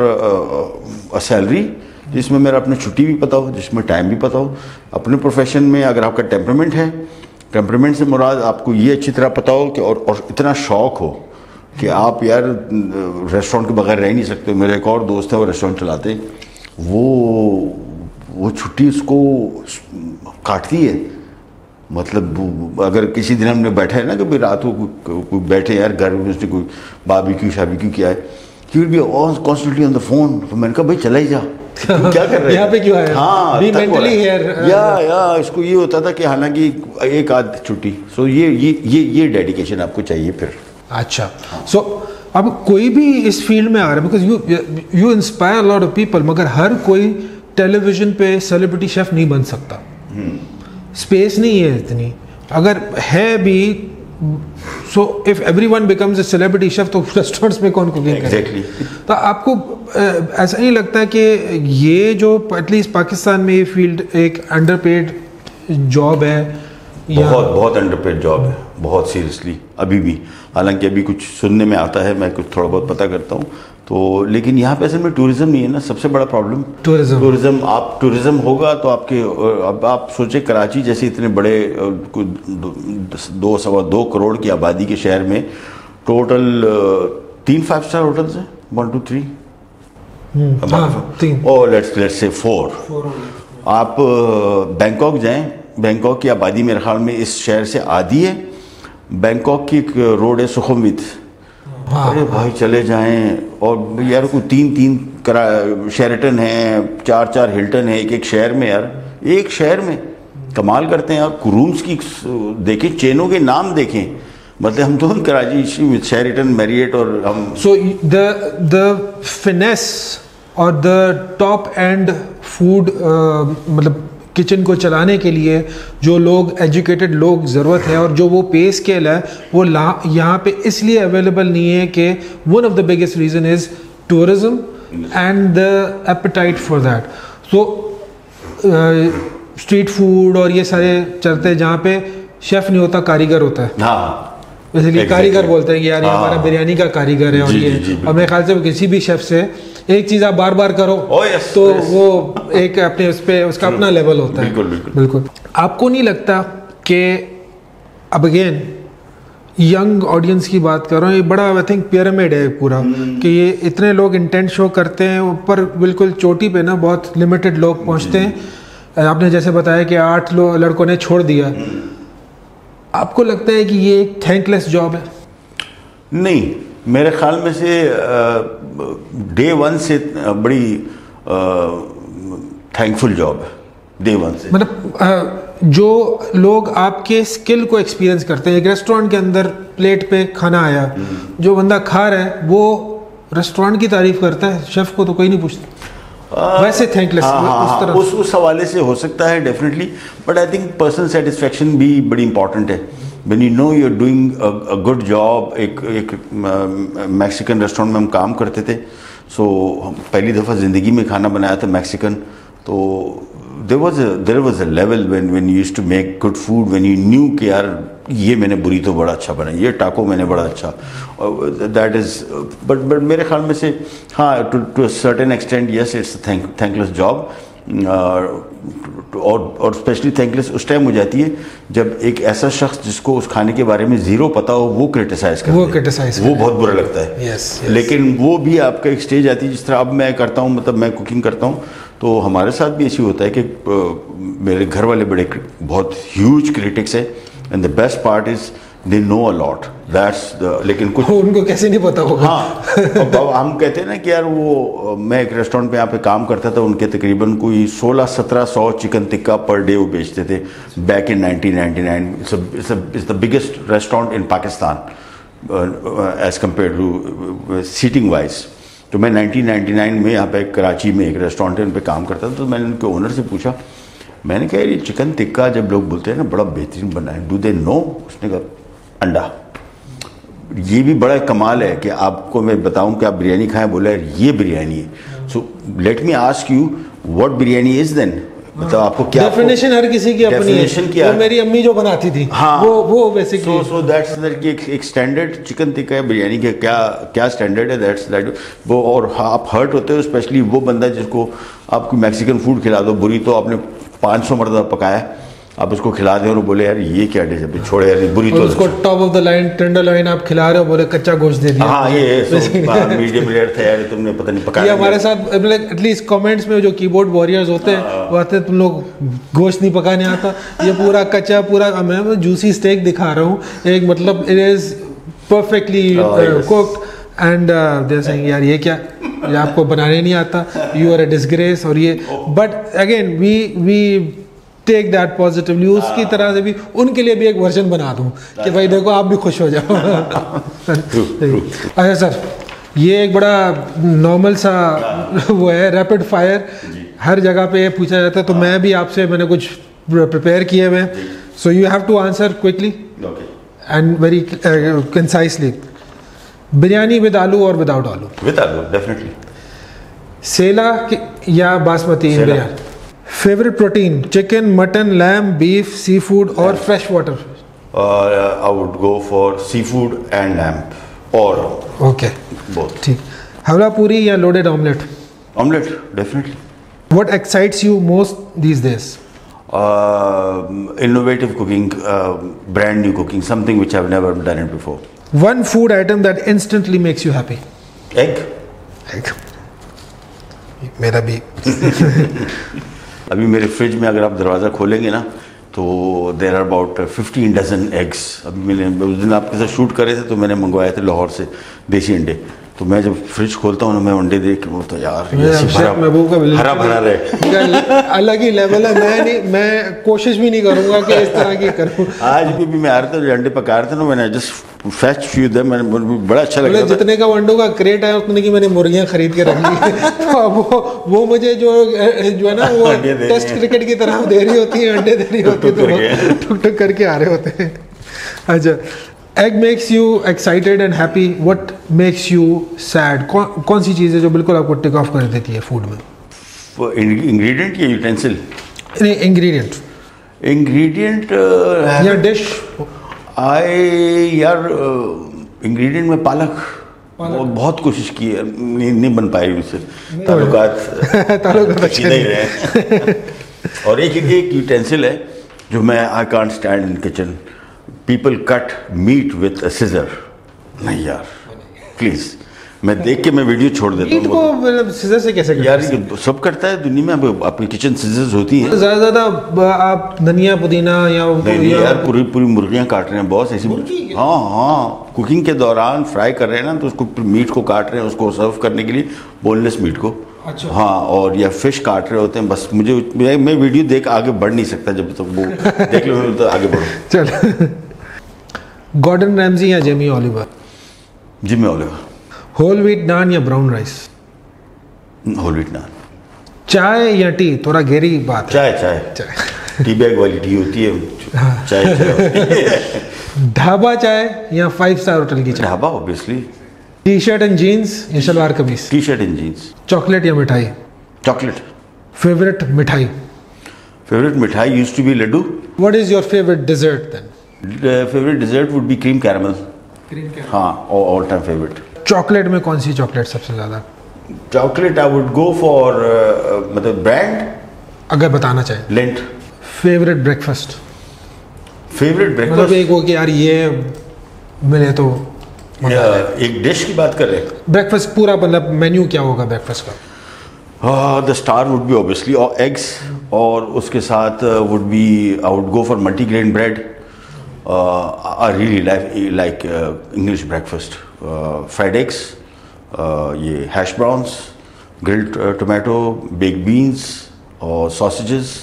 a salary जिसमें मेरा अपनी छुट्टी भी पता हो, जिसमें टाइम भी पता हो। अपने प्रोफेशन में अगर आपका टेम्परामेंट है, टेम्परामेंट से मुराद आपको ये अच्छी तरह पता हो कि और इतना शौक हो कि आप यार रेस्टोरेंट के बगैर रह नहीं सकते। मेरे एक और दोस्त है वो रेस्टोरेंट चलाते, वो छुट्टी उसको काटती है। मतलब अगर किसी दिन हमने बैठा है ना, कभी रात को कोई बैठे यार घर में, उसने कोई बारबेक्यू शाबेक्यू किया है, he will be constantly on the phone. तो मैंने कहा भाई चला ही जा, क्या कर रहे हैं यहाँ पे क्यों आया? हाँ, बी मेंटली हियर। या इसको ये होता था कि हालांकि एक आध छुट्टी। सो ये डेडिकेशन आपको चाहिए फिर। अच्छा, सो अब कोई भी इस फील्ड में आ रहा है, because you inspire lot of people, मगर हर कोई टेलीविजन पे सेलिब्रिटी शेफ नहीं बन सकता, स्पेस नहीं है इतनी। अगर है भी, so if everyone becomes a celebrity chef तो रेस्टोरेंट्स में कौन कुकिंग Exactly. तो आपको ऐसा नहीं लगता कि ये जो एटलीस्ट पाकिस्तान में ये फील्ड एक अंडरपेड जॉब है? बहुत अंडरपेड जॉब है, बहुत सीरियसली अभी भी। हालांकि अभी कुछ सुनने में आता है, मैं कुछ थोड़ा बहुत पता करता हूँ तो, लेकिन यहाँ पे असल में टूरिज्म नहीं है ना सबसे बड़ा प्रॉब्लम। टूरिज्म आप टूरिज्म होगा तो आपके, अब आप सोचे कराची जैसे इतने बड़े 2.25 करोड़ की आबादी के शहर में टोटल 3 5 स्टार होटल्स हैं, 1 2 3 और लेट्स से 4। आप बैंकॉक जाएं, बैंकॉक की आबादी मेरे ख्याल में इस शहर से आधी है। बैंकॉक की एक रोड है सुखमवित, अरे भाई चले जाएं, और यार को 3 शेरेटन हैं, 4 हिल्टन है एक शहर में। यार एक शहर में कमाल करते हैं। आप रूम्स की देखें, चेनों के नाम देखें, मतलब हम तो कराची शेरेटन, मैरियट, और हम सो द फिनेस और द टॉप एंड फूड मतलब किचन को चलाने के लिए जो लोग एजुकेटेड लोग ज़रूरत है, और जो वो पे स्केल है वो यहाँ पे इसलिए अवेलेबल नहीं है कि one of the biggest reason is tourism and the apatite for that. So street food और ये सारे चलते हैं जहाँ पे शेफ़ नहीं होता, कारीगर होता है। हाँ, इसलिए कारीगर बोलते हैं कि यार ये हमारा बिरयानी का कारीगर है। और ये और मेरे ख्याल से किसी भी शेफ़ से एक चीज़ आप बार बार करो तो वो एक अपने उस पर उसका अपना लेवल होता है। बिल्कुल। आपको नहीं लगता कि अब अगेन यंग ऑडियंस की बात कर रहा हूँ, ये बड़ा आई थिंक पिरामिड है पूरा, कि ये इतने लोग इंटेंट शो करते हैं, ऊपर बिल्कुल चोटी पे ना बहुत लिमिटेड लोग पहुँचते हैं। आपने जैसे बताया कि 8 लड़कों ने छोड़ दिया, आपको लगता है कि ये एक थैंकलेस जॉब है? नहीं, मेरे ख्याल में से डे वन से बड़ी थैंकफुल जॉब है, डे वन से। मतलब जो लोग आपके स्किल को एक्सपीरियंस करते हैं, एक रेस्टोरेंट के अंदर प्लेट पे खाना आया, जो बंदा खा रहा है वो रेस्टोरेंट की तारीफ करता है, शेफ को तो कोई नहीं पूछता, वैसे थैंकलेस उस तरह। उस हवाले से हो सकता है definitely, but I think personal satisfaction भी बड़ी इंपॉर्टेंट है। When you know you are doing a good job. एक मैक्सिकन रेस्टोरेंट में हम काम करते थे, सो पहली दफ़ा ज़िंदगी में खाना बनाया था मैक्सिकन, तो there was a level when you used to make good food, when you knew कि यार ये मैंने बुरीतो बड़ा अच्छा बनाया, ये टाको मैंने बड़ा अच्छा, that is but मेरे ख्याल में से हाँ, to a certain extent yes, it's a thankless job, और स्पेशली थैंकलेस उस टाइम हो जाती है जब एक ऐसा शख्स जिसको उस खाने के बारे में ज़ीरो पता हो वो क्रिटिसाइज करे, वो बहुत बुरा लगता है। लेकिन वो भी आपका एक स्टेज आती है, जिस तरह अब मैं करता हूँ, मतलब मैं कुकिंग करता हूँ, तो हमारे साथ भी ऐसी होता है कि मेरे घर वाले बड़े बहुत ह्यूज क्रिटिक्स है, and the best part is they know a lot, that's the, लेकिन कुछ उनको कैसे नहीं पता होगा। हाँ, अब हम कहते हैं ना कि यार वो, मैं एक रेस्टोरेंट पे यहाँ पे काम करता था, उनके तकरीबन कोई 1600-1700 चिकन टिक्का पर डे वो बेचते थे back in 1999। It's the biggest restaurant in Pakistan as compare to seating wise. तो मैं 1999 में यहाँ पे कराची में एक रेस्टोरेंट पे काम करता था, तो मैंने उनके ओनर से पूछा, मैंने कहा ये चिकन टिक्का जब लोग बोलते हैं ना बड़ा बेहतरीन बना है, डू दे नो? उसने कहा अंडा। ये भी बड़ा कमाल है कि आपको मैं बताऊं कि आप बिरयानी खाएं, बोला ये बिरयानी है। So let me ask you what biryani is then, मतलब आपको क्या डेफिनेशन हर किसी की अपनी है। वो मेरी अम्मी जो बनाती थी, हाँ, वो बेसिकली सो दैट्स एक स्टैंडर्ड चिकन टिक्का है, बिरयानी के क्या स्टैंडर्ड है, दैट वो। और आप हर्ट होते हो स्पेशली वो बंदा जिसको आपको मैक्सिकन फूड खिला दो, बुरी तो आपने 500 मरतबा पकाया, आप उसको खिला दें और वो बोले यार ये क्या डिश है, छोड़े यार बुरी तो। उसको top of the line tender line आप खिला रहे हो, बोले कच्चा गोश्त दे दिया। हाँ, ये मीडियम रेयर था यार, तुमने पता नहीं पकाया। ये हमारे साथ एटलीस्ट कमेंट्स में जो कीबोर्ड वॉरियर्स होते हैं वो आते हैं, तुम लोग गोश्त नहीं पकाने आता, ये पूरा कच्चा, पूरा मैं जूसी स्टेक दिखा रहा हूँ, एक मतलब it is perfectly cooked and they saying यार ये क्या, ये आपको बनाने नहीं आता, यू आर अ डिसग्रेस। और ये but again we take that positively, उसकी तरह से भी उनके लिए भी एक वर्जन बना दूं कि भाई देखो आप भी खुश हो जाओ। अच्छा सर, ये एक बड़ा नॉर्मल सा वो है, रैपिड फायर, हर जगह पे पूछा जाता है, तो मैं भी आपसे मैंने कुछ प्रिपेयर किए हुए, so you have to answer quickly and very concisely. Biryani with aloo और without aloo? With aloo definitely. Sela या basmati biryani? Favourite protein? Chicken, mutton, lamb, beef, sea food और fresh water? I would go for sea food and lamb और okay both. ठीक। हवला पूरी या loaded omelette? Omelette definitely. What excites you most these days? Innovative cooking, brand new cooking, something which I've never done it before. One food item that instantly makes you happy? Egg. मेरा भी। अभी मेरे fridge में अगर आप दरवाज़ा खोलेंगे ना तो there are about 15 dozen eggs. अभी मैंने उस दिन आपके साथ शूट करे थे तो मैंने मंगवाए थे लाहौर से देसी अंडे, तो मैं जब फ्रिज खोलता हूँ ना मैं अंडे देख के बोलता यार हरा भरा रहे, अलग ही लेवल है। मैं कोशिश भी नहीं करूँगा कि इस तरह की करूँ। आज भी मैं आ रहा था, अंडे पका रहे थे ना, मैंने जस्ट फैच फ्यू दे, मैंने बड़ा अच्छा लगा। जितने का अंडों का क्रेट है उतने की मैंने मुर्गियाँ खरीद के रख ली। तो वो मुझे जो है ना वो टेस्ट क्रिकेट की तरह दे रही होती है, अंडे दे रही होती है, तो टुक टुक करके आ रहे होते हैं। अच्छा, egg makes you excited and happy, what makes you sad? कौन सी चीज़ है जो बिल्कुल आपको टेक ऑफ कर देती है फूड में? इंग्रेडिएंट या यूटेंसिल? नहीं, इंग्रेडिएंट या डिश। यार इंग्रेडिएंट में पालक बहुत कोशिश की है, नहीं बन पाई उससे, ताल्लुकात अच्छे नहीं रहे। और एक यूटेंसिल है जो मैं I can't stand in kitchen, people cut meat with a scissor. नहीं यार प्लीज, मैं देख के मैं वीडियो छोड़ देता मीट को मतलब सीजर से कैसे करते यार हैं? ये सब करता है दुनिया में। अब आपकी किचन सीजर्स होती हैं। ज्यादा आप धनिया पुदीना या नहीं यार, पूरी पूरी मुर्गियां काट रहे हैं बॉस, ऐसी। हाँ हाँ, कुकिंग के दौरान फ्राई कर रहे हैं ना, तो उसको मीट को काट रहे हैं, उसको सर्व करने के लिए, बोनलेस मीट को। अच्छा। हाँ, और या फिश काट रहे होते हैं। बस मैं वीडियो देख आगे बढ़ नहीं सकता जब तक वो देख लो तो आगे बढ़ो। चल गॉर्डन रैमजी या Jamie Oliver? Jamie Oliver. Whole wheat naan या brown rice? Whole wheat naan. चाय या टी? थोड़ा गहरी बात है। चाय चाय चाय। टी बैग वाली टी होती है, चाय चाय। ढाबा चाय या 5 स्टार होटल की चाय? Dhaba obviously. T shirt and jeans या salwar kameez? T shirt and jeans. Chocolate या मिठाई? चॉकलेट। फेवरेट मिठाई? Favourite mithai used to be laddoo. What is your favourite dessert then? Favourite dessert would be cream caramel. हाँ, ऑल टाइम फेवरेट। चॉकलेट में कौन सी chocolate सबसे ज्यादा? Chocolate I would go for मतलब ब्रांड, अगर बताना चाहे। लिंट। Favourite breakfast? फेवरेट मतलब ब्रेकफास्ट एक हो कि यार ये मिले तो। एक डिश की बात कर रहे हैं। ब्रेकफास्ट पूरा मतलब मेन्यू क्या होगा ब्रेकफास्ट का? The star would be obviously और एग्स, और उसके साथ would be I would go for multigrain bread. I really like English breakfast. Fried eggs, ये hash browns, grilled tomato, bake beans और sausages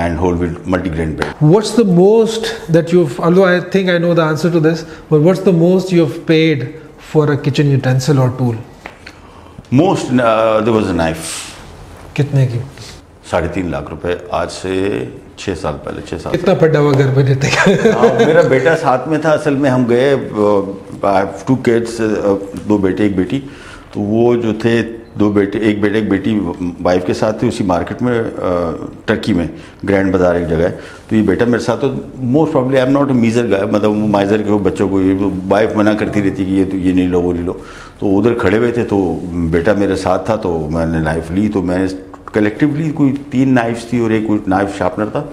and whole wheat multigrain bread. What's the most that you've, although I think I know the answer to this, but what's the most you've paid for a kitchen utensil or tool? Most there was a knife. कितने की? 3.5 लाख रुपए, आज से 6 साल पहले, 6 साल। कितना पड़ा हुआ घर पे रहते का? हाँ, मेरा बेटा साथ में था। असल में हम गए, I have 2 kids, 2 बेटे 1 बेटी। तो वो जो थे 2 बेटे, 1 बेटे 1 बेटी वाइफ के साथ थे उसी मार्केट में, टर्की में ग्रैंड बाजार एक जगह है। तो ये बेटा मेरे साथ, तो most probably I am not a miser guy, मतलब माइजर के बच्चों को ये वाइफ मना करती रहती कि ये तो ये नहीं लो वो नहीं लो। तो उधर खड़े हुए थे, तो बेटा मेरे साथ था, तो मैंने नाइफ ली। तो मैंने कलेक्टिवली कोई 3 नाइफ्स थी और एक कोई नाइफ शार्पनर था,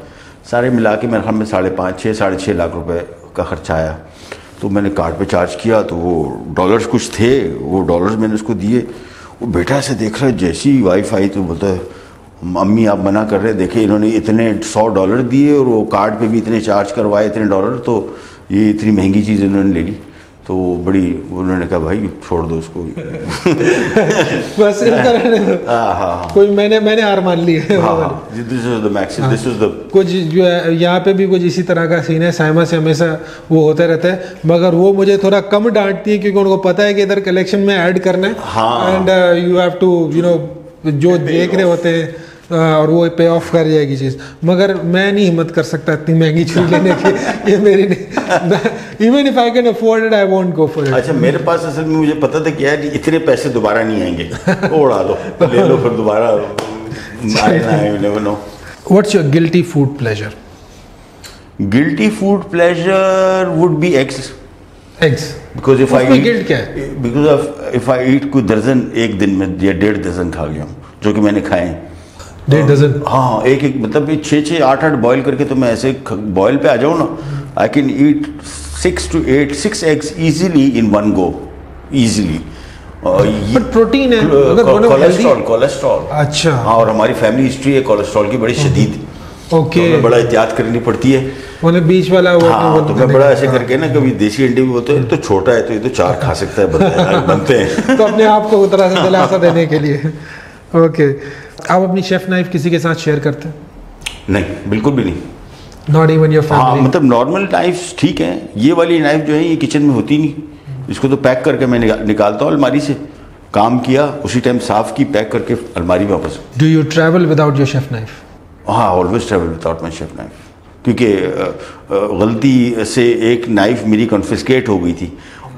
सारे मिला के मेरे ख्याल में 5.5 साढ़े 6 लाख रुपए का खर्चा आया। तो मैंने कार्ड पे चार्ज किया, तो वो डॉलर्स कुछ थे, वो डॉलर्स मैंने उसको दिए। वो बेटा ऐसे देख रहा है, जैसी वाइफ आई तो बोलता है मम्मी आप मना कर रहे हैं, देखे इन्होंने इतने $100 दिए और वो कार्ड पे भी इतने चार्ज करवाए, इतने डॉलर, तो ये इतनी महंगी चीज़ इन्होंने ले ली। तो बड़ी उन्होंने कहा भाई छोड़ दो उसको। बस इनका रहने दो। हाँ, कोई मैंने हार मान ली है। This is the max, this is the. कुछ जो है यहाँ पे भी कुछ इसी तरह का सीन है, साइमा से हमेशा वो होता रहता है, मगर वो मुझे थोड़ा कम डांटती है क्योंकि उनको पता है कि इधर कलेक्शन में ऐड करना है। हाँ। And you have to you know जो देख रहे होते हैं और वो पे ऑफ कर जाएगी चीज़, मगर मैं नहीं हिम्मत कर सकता इतनी महंगी चीज़ लेने की। ये मेरी नहीं, even if I can afford it I won't go for it. अच्छा, मेरे पास असल में मुझे पता था कि यार इतने पैसे दोबारा नहीं आएंगे, उड़ा दो, ले लो फिर दोबारा आए ना आए, you never know. What's your guilty food pleasure? Guilty food pleasure would be eggs. Eggs? Because if I guilt क्या है? बिकॉज इफ आई ईट कोई दर्जन एक दिन में या 1.5 दर्जन खा गया हूँ, जो कि मैंने खाए हैं। 1.5 दर्जन? हाँ, एक मतलब 6 8 बॉईल करके, तो मैं ऐसे बॉईल पे आ जाऊँ ना, I can eat 6 eggs easily in one go, easily. But protein है, कोलेस्ट्रॉल। अच्छा। हाँ, और हमारी फैमिली हिस्ट्री है कोलेस्ट्रॉल की बड़ी शदीद। ओके। तो बड़ा एहतियात करनी पड़ती है। मतलब बीच वाला वो। हाँ, तो मैं बड़ा ऐसे करके ना, कभी देसी अंडे भी होते हैं तो छोटा है तो ये तो 4 खा सकता है, बनते हैं। तो अपने आप को उतना सा दिलासा देने के लिए। ओके। आप अपनी शेफ नाइफ किसी के साथ शेयर करते हैं? नहीं, बिल्कुल भी नहीं। Not even your family? हाँ, मतलब नॉर्मल नाइफ्स ठीक है, ये वाली नाइफ जो है ये किचन में होती नहीं। इसको तो पैक करके मैं निकालता हूँ अलमारी से, काम किया उसी टाइम साफ की, पैक करके अलमारी में वापस। Do you travel without your chef knife? हाँ, always travel without my chef knife, क्योंकि गलती से एक नाइफ मेरी कॉन्फिस्केट हो गई थी।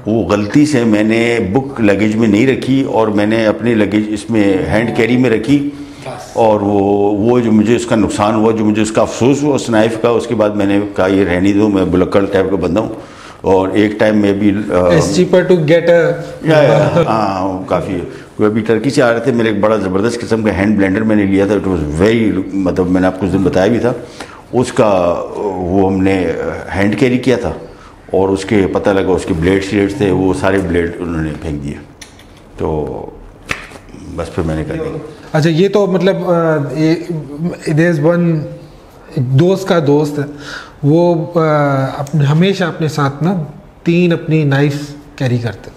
वो गलती से मैंने बुक लगेज में नहीं रखी और मैंने अपने लगेज इसमें हैंड कैरी में रखी, और वो जो मुझे उसका नुकसान हुआ, जो मुझे उसका अफसोस हुआ उस नाइफ का, उसके बाद मैंने कहा ये रहने दो, मैं बुलक्कड़ टाइप का बंदा हूँ। और एक टाइम में भी चीपर टू गेट हाँ, काफ़ी। वो अभी टर्की से आ रहे थे, मेरे एक बड़ा ज़बरदस्त किस्म का हैंड ब्लेंडर मैंने लिया था, इट वॉज वेरी, मतलब मैंने आपको उस दिन बताया भी था, उसका वो हमने हैंड कैरी किया था, और उसके पता लगा उसके ब्लेड श्लेड्स थे, वो सारे ब्लेड उन्होंने फेंक दिए। तो बस फिर मैंने कर दी। अच्छा, ये तो मतलब देयर इज वन दोस्त का दोस्त है, वो हमेशा अपने साथ ना 3 अपनी नाइफ कैरी करते,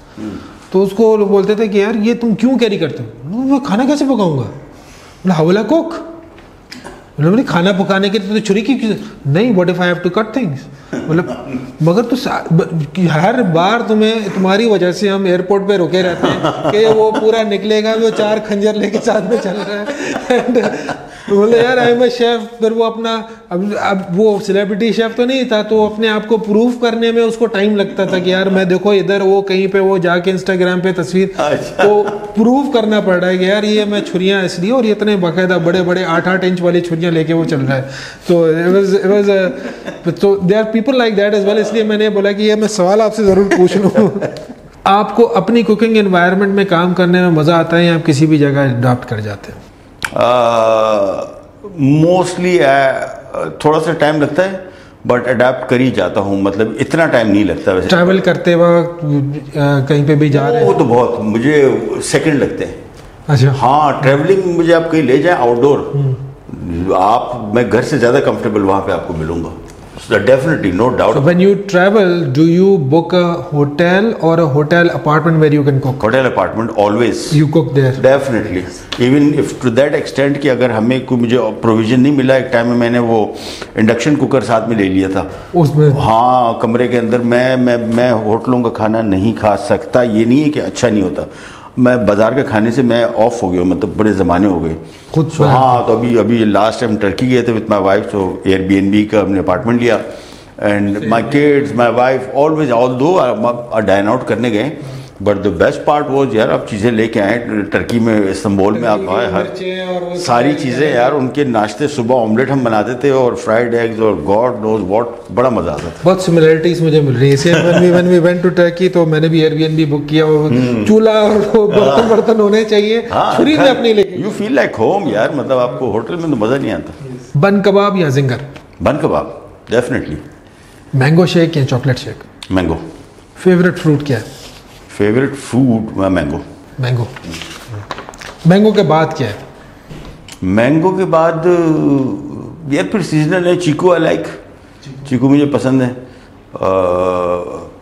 तो उसको लोग बोलते थे कि यार ये तुम क्यों कैरी करते हो? मैं खाना कैसे पकाऊंगा? मतलब हाउ विल आई कुक? मतलब खाना पकाने के लिए तो छुरी की नहीं, what if I have to cut things? मतलब मगर तो हर बार तुम्हारी वजह से हम एयरपोर्ट पे रुके रहते हैं कि वो पूरा निकलेगा, वो 4 खंजर लेके साथ में चल रहा है। एंड बोले यार आई एम अ शेफ। फिर वो अपना अब वो सेलिब्रिटी शेफ तो नहीं था, तो अपने आप को प्रूव करने में उसको टाइम लगता था कि यार मैं देखो इधर, वो कहीं पे वो जाके इंस्टाग्राम पे तस्वीर तो प्रूव करना पड़ रहा है कि यार ये मैं छुरियाँ इसलिए, और ये इतने बाकायदा बड़े बड़े 8-8 इंच वाली छुरियाँ लेके वो चल रहा है। तो इट वाज तो there are people like that as well. इसलिए मैंने बोला कि ये मैं सवाल आपसे ज़रूर पूछ लूँ। आपको अपनी कुकिंग एनवायरनमेंट में काम करने में मज़ा आता है या आप किसी भी जगह अडॉप्ट कर जाते हैं? मोस्टली थोड़ा सा टाइम लगता है, बट अडेप्ट कर ही जाता हूँ। मतलब इतना टाइम नहीं लगता वैसे। ट्रैवल करते वक्त कहीं पे भी जा रहे हैं? वो तो बहुत मुझे सेकंड लगते हैं। अच्छा। हाँ, ट्रैवलिंग मुझे आप कहीं ले जाए आउटडोर, मैं घर से ज़्यादा कंफर्टेबल वहाँ पे आपको मिलूंगा। Definitely, no doubt. So when you travel, do you book a hotel or a hotel apartment where you can cook? Hotel apartment always. You cook there? Definitely. Even if to that extent कि अगर हमें कोई मुझे provision नहीं मिला, एक time में मैंने वो इंडक्शन कुकर साथ में ले लिया था उसमें। हाँ, कमरे के अंदर मैं होटलों का खाना नहीं खा सकता। ये नहीं है कि अच्छा नहीं होता, मैं बाजार के खाने से मैं ऑफ हो गया, मतलब बड़े ज़माने हो गए खुद। हाँ, तो अभी लास्ट टाइम टर्की गए थे विद माई वाइफ, तो एयरबीएनबी का हमने अपार्टमेंट लिया, and my kids my wife always although dine out करने गए, but the best part was यार आप चीज़ें लेके आए टर्की में, इस्तांबुल में आप आए, हर सारी चीज़ें यार उनके नाश्ते, सुबह ऑमलेट हम बनाते थे और फ्राइड एग्स और गॉड नोज व्हाट, बड़ा मज़ा आता था। बहुत सिमिलरिटीज मुझे मिल रही है। when we went to Turkey तो मैंने भी एयरबीएनबी बुक किया, चूल्हा और वो बर्तन होने चाहिए, छुरी में अपनी लेके। यू फील लाइक होम यार, मतलब आपको होटल में तो मज़ा नहीं आता। बन कबाब या जिंगर? बन कबाब डेफिनेटली। मैंगो शेक या chocolate shake? Mango. Favourite fruit क्या है? Favourite food mango. Mango. Mango के बाद क्या है? मैंगो के बाद यार फिर सीजनल है, चीकू आई लाइक, चीकू मुझे पसंद है,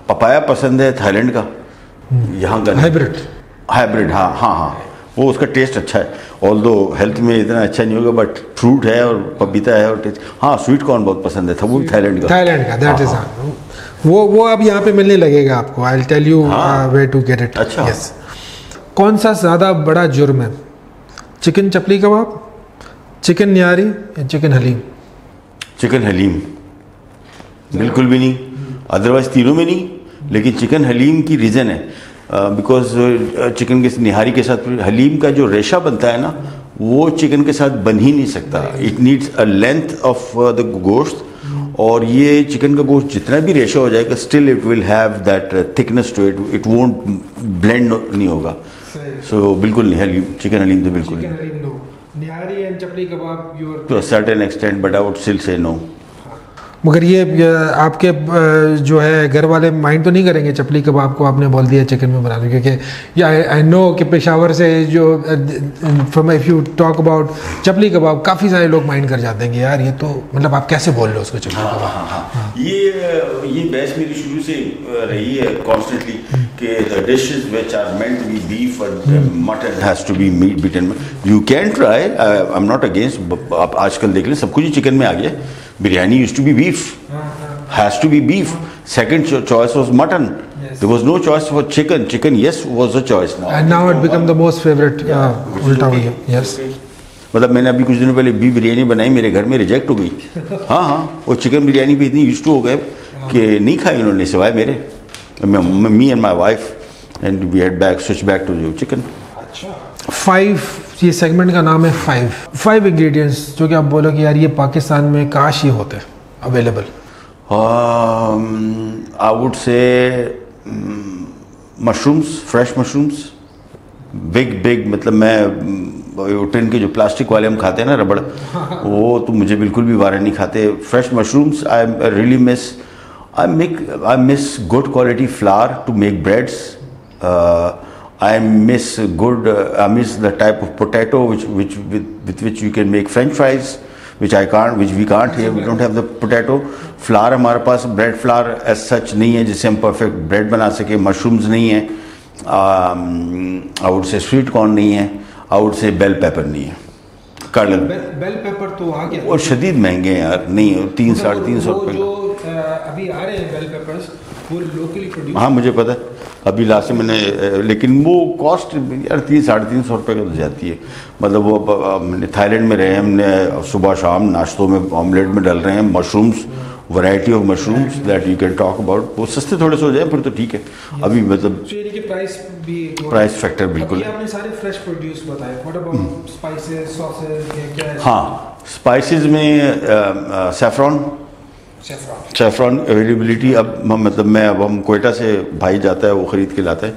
पपाया पसंद है थाईलैंड का, यहाँ का हाइब्रिड हाँ, वो उसका टेस्ट अच्छा है, ऑल्दो हेल्थ में इतना अच्छा नहीं होगा, बट फ्रूट है और पपीता है और टेस्ट। हाँ, स्वीट कॉर्न बहुत पसंद है, था वो थाईलैंड का दैट इज वो अब यहाँ पे मिलने लगेगा आपको। I will tell you where to get it. अच्छा। यस। कौन सा ज़्यादा बड़ा जुर्म है, chicken chapli kebab, chicken nihari या चिकन हलीम? चिकन हलीम बिल्कुल भी नहीं, अदरवाइज तीनों में नहीं, लेकिन चिकन हलीम की रीज़न है बिकॉज चिकन के निहारी के साथ हलीम का जो रेशा बनता है ना, वो चिकन के साथ बन ही नहीं सकता। It needs a length of the गोश्त, और ये चिकन का गोश्त जितना भी रेशा हो जाएगा, still it will have that thickness to it, it won't blend नहीं होगा। सो बिल्कुल नहीं, हलीम, चिकन हलीम तो बिल्कुल नहीं। Nihari and chapli kebab your to a certain extent, but I would still say no. मगर ये आपके जो है घर वाले माइंड तो नहीं करेंगे चपली कबाब को आपने बोल दिया चिकन में बनाने? क्योंकि आई नो कि पेशावर से जो from if you talk about chapli kebab, काफ़ी सारे लोग माइंड कर जाते हैं कि यार ये तो मतलब आप कैसे बोल रहे हो उसको चपली कबाब। हाँ। ये बहस मेरी शुरू से रही है कॉन्स्टेंटली कि the dishes which are meant to be beef और mutton has to be meat beaten. You can try, I am not against. आप आजकल देख लें सब कुछ ही चिकन में आ गया। Biryani used to be beef, has to be beef. Second choice was mutton. Yes. There was no choice for chicken. Chicken, yes, was a choice now. And now it become the most favorite. उल्टा हो गया. Yes. मतलब मैंने अभी कुछ दिनों पहले beef biryani बनाई, मेरे घर में रिजेक्ट हो गई। हाँ, वो चिकन बिरयानी पे इतनी यूज्ड टू हो गए कि नहीं खाई उन्होंने सिवाय मेरे। Me and my wife and we had switch back to chicken. 5, ये सेगमेंट का नाम है 5 इंग्रेडिएंट्स जो कि आप बोलो कि यार ये पाकिस्तान में काश ये होते available. I would say mushrooms, fresh mushrooms, big, मतलब मैं टिन के जो प्लास्टिक वाले हम खाते हैं ना रबड़, वो तो मुझे बिल्कुल भी वारा नहीं खाते। Fresh mushrooms I really miss. I miss good quality flour to make breads. I miss the type of potato with which you can make French fries, which we can't here. We don't have the potato. Flour हमारे पास bread flour as such नहीं है जिससे हम perfect bread बना सके. Mushrooms नहीं है. I would say sweet corn नहीं है. I would say bell pepper नहीं है. Kernel. Bell pepper तो आ गया. और शदीद महंगे हैं यार. नहीं 300-350 रुपये. जो अभी आ रहे हैं bell peppers वो locally produced. हाँ मुझे पता है. अभी लास्ट में मैंने लेकिन वो कॉस्ट यार 300-350 रुपये का तो जाती है. मतलब वो हमने थाईलैंड में रहे, हमने सुबह शाम नाश्तों में ऑमलेट में डाल रहे हैं mushrooms, variety of mushrooms that you can talk about. वो सस्ते थोड़े से हो जाए फिर तो ठीक है. अभी मतलब प्राइस फैक्टर बिल्कुल. आपने सारे फ्रेश प्रोड्यूस बताए. व्हाट अबाउट स्पाइसेस, सॉसेस, क्या है? हाँ स्पाइसेस में सेफ्रॉन अवेलेबिलिटी अब मतलब हम कोयटा से भाई जाता है वो ख़रीद के लाता है.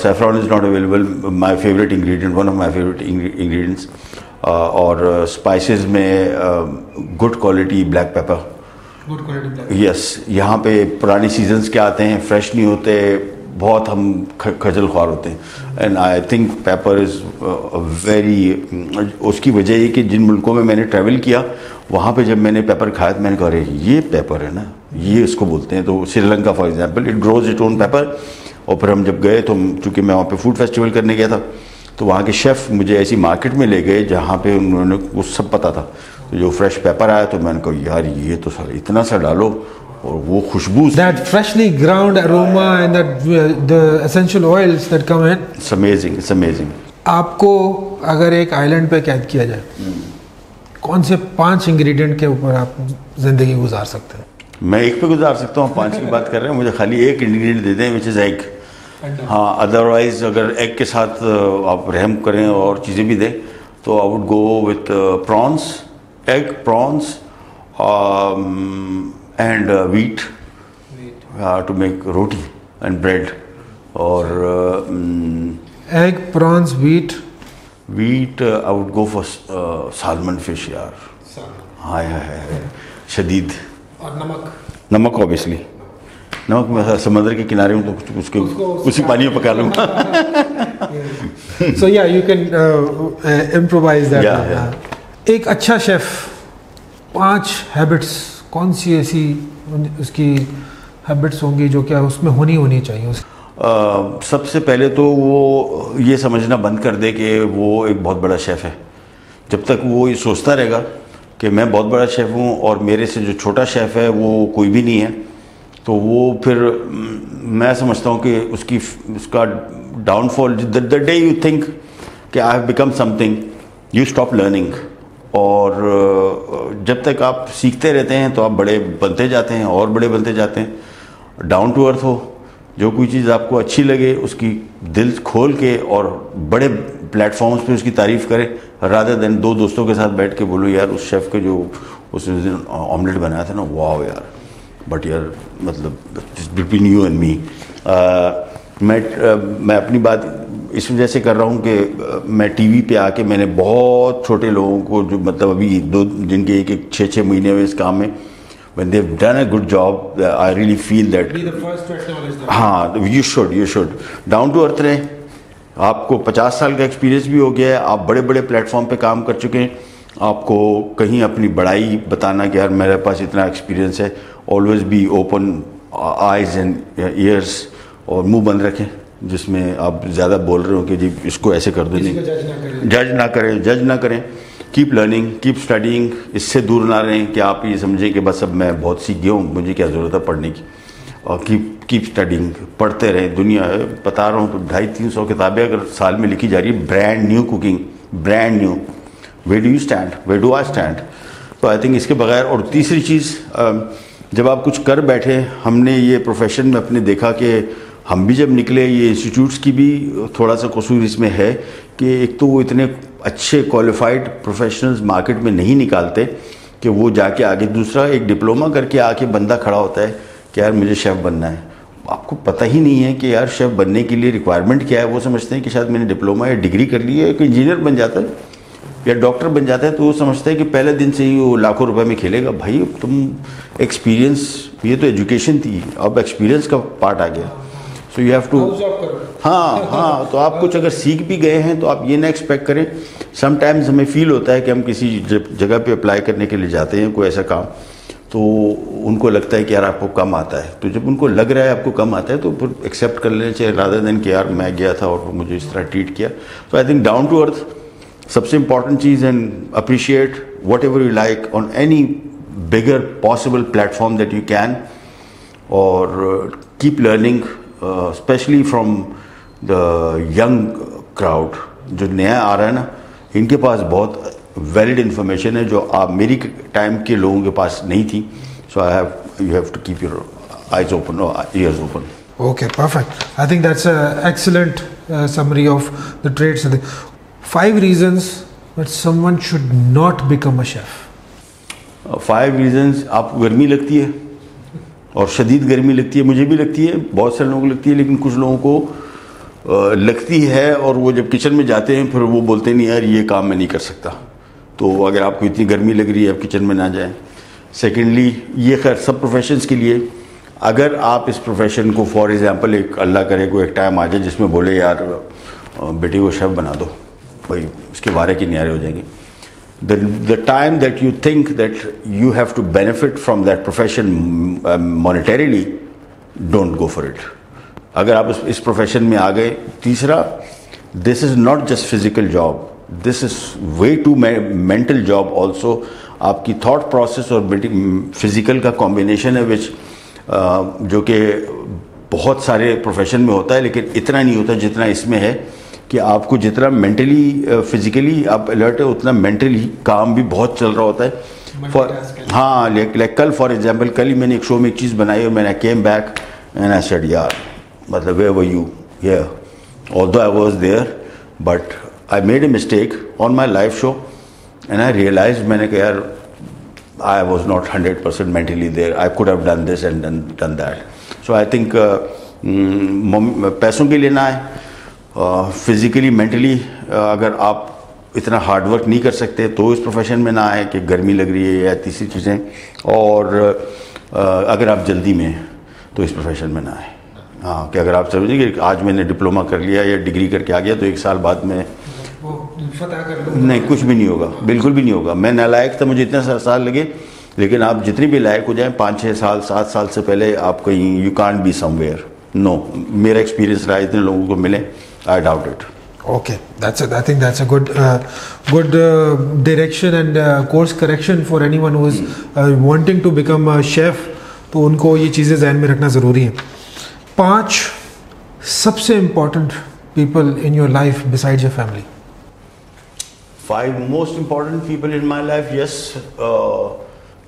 Saffron is not available. My favourite ingredient, one of my favourite ingredients. और स्पाइसेस में good quality black pepper. Yes यहाँ पे पुराने सीजन्स के आते हैं, फ्रेश नहीं होते, बहुत हम खजल ख्वार होते हैं. And I think paper is very. उसकी वजह ये कि जिन मुल्कों में मैंने ट्रैवल किया वहाँ पे जब मैंने पेपर खाया तो मैंने कहा अरे ये पेपर है ना, ये इसको बोलते हैं. तो Sri Lanka for example it grows it own paper. और फिर हम जब गए तो चूँकि मैं वहाँ पे फूड फेस्टिवल करने गया था तो वहाँ के शेफ़ मुझे ऐसी मार्केट में ले गए जहाँ पे उन्होंने वो सब पता था. तो जो फ्रेश पेपर आया तो मैंने कहा यार ये तो सर इतना सा डालो और वो खुशबू. That freshly ground aroma and the essential oils that come in. It's amazing, it's amazing. आपको अगर एक आइलैंड पे कैद किया जाए कौन से 5 इंग्रेडिएंट के ऊपर आप जिंदगी गुजार सकते हैं? मैं एक पे गुजार सकता हूँ. 5 की बात कर रहे हैं, मुझे खाली एक इंग्रेडिएंट दे दें विच इज़ एग. हाँ अदरवाइज अगर एग के साथ आप रहम करें और चीज़ें भी दें तो I would go with prawns, egg, prawns and wheat to make roti and bread. और egg, prawns, wheat. I would go for salmon fish यार. हाय शदीद. और नमक ऑब्वियसली. नमक मैं समुद्र के किनारे हूँ तो उसके उसी पानी में पका लूँगा. So yeah, you can improvise that. Yeah. एक अच्छा शेफ 5 हैबिट्स कौन सी ऐसी उसकी हैबिट्स होंगी जो क्या उसमें होनी चाहिए? सबसे पहले तो वो ये समझना बंद कर दे कि वो एक बहुत बड़ा शेफ़ है. जब तक वो ये सोचता रहेगा कि मैं बहुत बड़ा शेफ़ हूँ और मेरे से जो छोटा शेफ़ है वो कोई भी नहीं है तो वो फिर मैं समझता हूँ कि उसका downfall the day you think कि I have become something you stop learning. और जब तक आप सीखते रहते हैं तो आप बड़े बनते जाते हैं और बड़े बनते जाते हैं. डाउन टू अर्थ हो, जो कोई चीज़ आपको अच्छी लगे उसकी दिल खोल के और बड़े प्लेटफॉर्म्स पे उसकी तारीफ़ करें रादर देन 2 दोस्तों के साथ बैठ के बोलो यार उस शेफ़ के जो उसने उस दिन ऑमलेट बनाया था ना वाह यार, बट यार मतलब बिटवीन यू एंड मी. मैं अपनी बात इस वजह से कर रहा हूँ कि मैं टीवी पे आके मैंने बहुत छोटे लोगों को जो मतलब अभी जिनके एक 6 महीने हुए इस काम में when they've done a good job I really feel that be the first to acknowledge that. हाँ you should down to earth रहें. आपको 50 साल का एक्सपीरियंस भी हो गया है, आप बड़े बड़े प्लेटफॉर्म पे काम कर चुके हैं, आपको कहीं अपनी बड़ाई बताना कि यार मेरे पास इतना एक्सपीरियंस है. Always be open eyes and years और मुंह बंद रखें जिसमें आप ज़्यादा बोल रहे हो कि जी इसको ऐसे कर दो. नहीं, जज ना करें. Keep learning, keep studying. इससे दूर ना रहें कि आप ये समझें कि बस अब मैं बहुत सीख गया हूँ, मुझे क्या ज़रूरत है पढ़ने की. और कीप स्टडीइंग, पढ़ते रहें. दुनिया बता रहा हूँ तो 250-300 किताबें अगर साल में लिखी जा रही है. Brand new cooking, brand new. Where do you stand, where do I stand. तो आई थिंक इसके बगैर. और तीसरी चीज़, जब आप कुछ कर बैठे, हमने ये प्रोफेशन में अपने देखा कि हम भी जब निकले, ये इंस्टीट्यूट्स की भी थोड़ा सा कसूर इसमें है कि एक तो वो इतने अच्छे क्वालिफाइड प्रोफेशनल्स मार्केट में नहीं निकालते कि वो जाके आगे. दूसरा, एक डिप्लोमा करके आके बंदा खड़ा होता है कि यार मुझे शेफ़ बनना है. आपको पता ही नहीं है कि यार शेफ़ बनने के लिए रिक्वायरमेंट क्या है. वो समझते हैं कि शायद मैंने डिप्लोमा या डिग्री कर ली है, एक इंजीनियर बन जाता है या डॉक्टर बन जाता है तो वो समझते हैं कि पहले दिन से ही वो लाखों रुपए में खेलेगा. भाई तुम एक्सपीरियंस, ये तो एजुकेशन थी, अब एक्सपीरियंस का पार्ट आ गया. सो यू हैव टू, हाँ हाँ, तो आप कुछ अगर सीख भी गए हैं तो आप ये ना एक्सपेक्ट करें. समटाइम्स हमें फील होता है कि हम किसी जगह पे अप्लाई करने के लिए जाते हैं कोई ऐसा काम, तो उनको लगता है कि यार आपको कम आता है. तो जब उनको लग रहा है आपको कम आता है तो फिर एक्सेप्ट कर लेना चाहिए, रादर देन कि यार मैं गया था और मुझे इस तरह ट्रीट किया. तो I think down to earth सबसे इंपॉर्टेंट चीज़, and appreciate whatever you like on any bigger possible platform that you can, और keep learning specially from the young crowd. जो नया आ रहा है ना, इनके पास बहुत वैलिड इंफॉर्मेशन है जो आप मेरी टाइम के लोगों के पास नहीं थी. So you have to keep your eyes open और ears open. Okay, perfect. I think that's an excellent summary of the traits. 5 reasons that someone should not become a chef. 5 reasons. आपको गर्मी लगती है और शदीद गर्मी लगती है, मुझे भी लगती है, बहुत सारे लोगों को लगती है, लेकिन कुछ लोगों को लगती है और वो जब किचन में जाते हैं फिर वो बोलते नहीं यार ये काम मैं नहीं कर सकता. तो अगर आपको इतनी गर्मी लग रही है आप किचन में ना जाएं. सेकेंडली, ये खैर सब प्रोफेशंस के लिए, अगर आप इस प्रोफेशन को फॉर एग्जांपल एक अल्लाह करे कोई एक टाइम आ जाए जिसमें बोले यार बेटी को शेफ बना दो, भाई उसके बारे के न्यारे हो जाएंगे. The time that you think that you have to benefit from that profession monetarily, don't go for it. अगर आप इस प्रोफेशन में आ गए. तीसरा, this is not just physical job, this is way too mental job also. आपकी thought process और physical का combination है which जो कि बहुत सारे प्रोफेशन में होता है, लेकिन इतना नहीं होता जितना इसमें है कि आपको जितना मेंटली फिजिकली आप अलर्ट है उतना मेंटली काम भी बहुत चल रहा होता है. हाँ, लाइक कल फॉर एग्जांपल, कल ही मैंने एक शो में एक चीज़ बनाई और मैंने came back and I said यार मतलब where were you here, although I was there but I made a mistake on my live show and I realise, मैंने कहा यार I was not 100% mentally there. I could have done this and done that. So I think पैसों के लिए ना है, physically mentally अगर आप इतना हार्ड वर्क नहीं कर सकते तो इस प्रोफेशन में ना आए कि गर्मी लग रही है या तीसरी चीज़ें, और अगर आप जल्दी में हैं तो इस प्रोफेशन में ना आए. हाँ, कि अगर आप समझें कि आज मैंने डिप्लोमा कर लिया या डिग्री करके आ गया तो 1 साल बाद में नहीं, कुछ भी नहीं होगा, बिल्कुल भी नहीं होगा. मैं नालायक था, मुझे इतने साल लगे, लेकिन आप जितनी भी लायक हो जाएं 5-6 साल 7 साल से पहले आप कहीं, you can't be somewhere. No, मेरा एक्सपीरियंस रहा, इतने लोगों को मिले, I doubt it. Okay, I think that's a good direction and course correction for anyone who is wanting to become a chef. तो उनको ये चीज़ें ध्यान में रखना ज़रूरी है. 5 सबसे important people in your life besides your family. 5 most important people in my life, yes.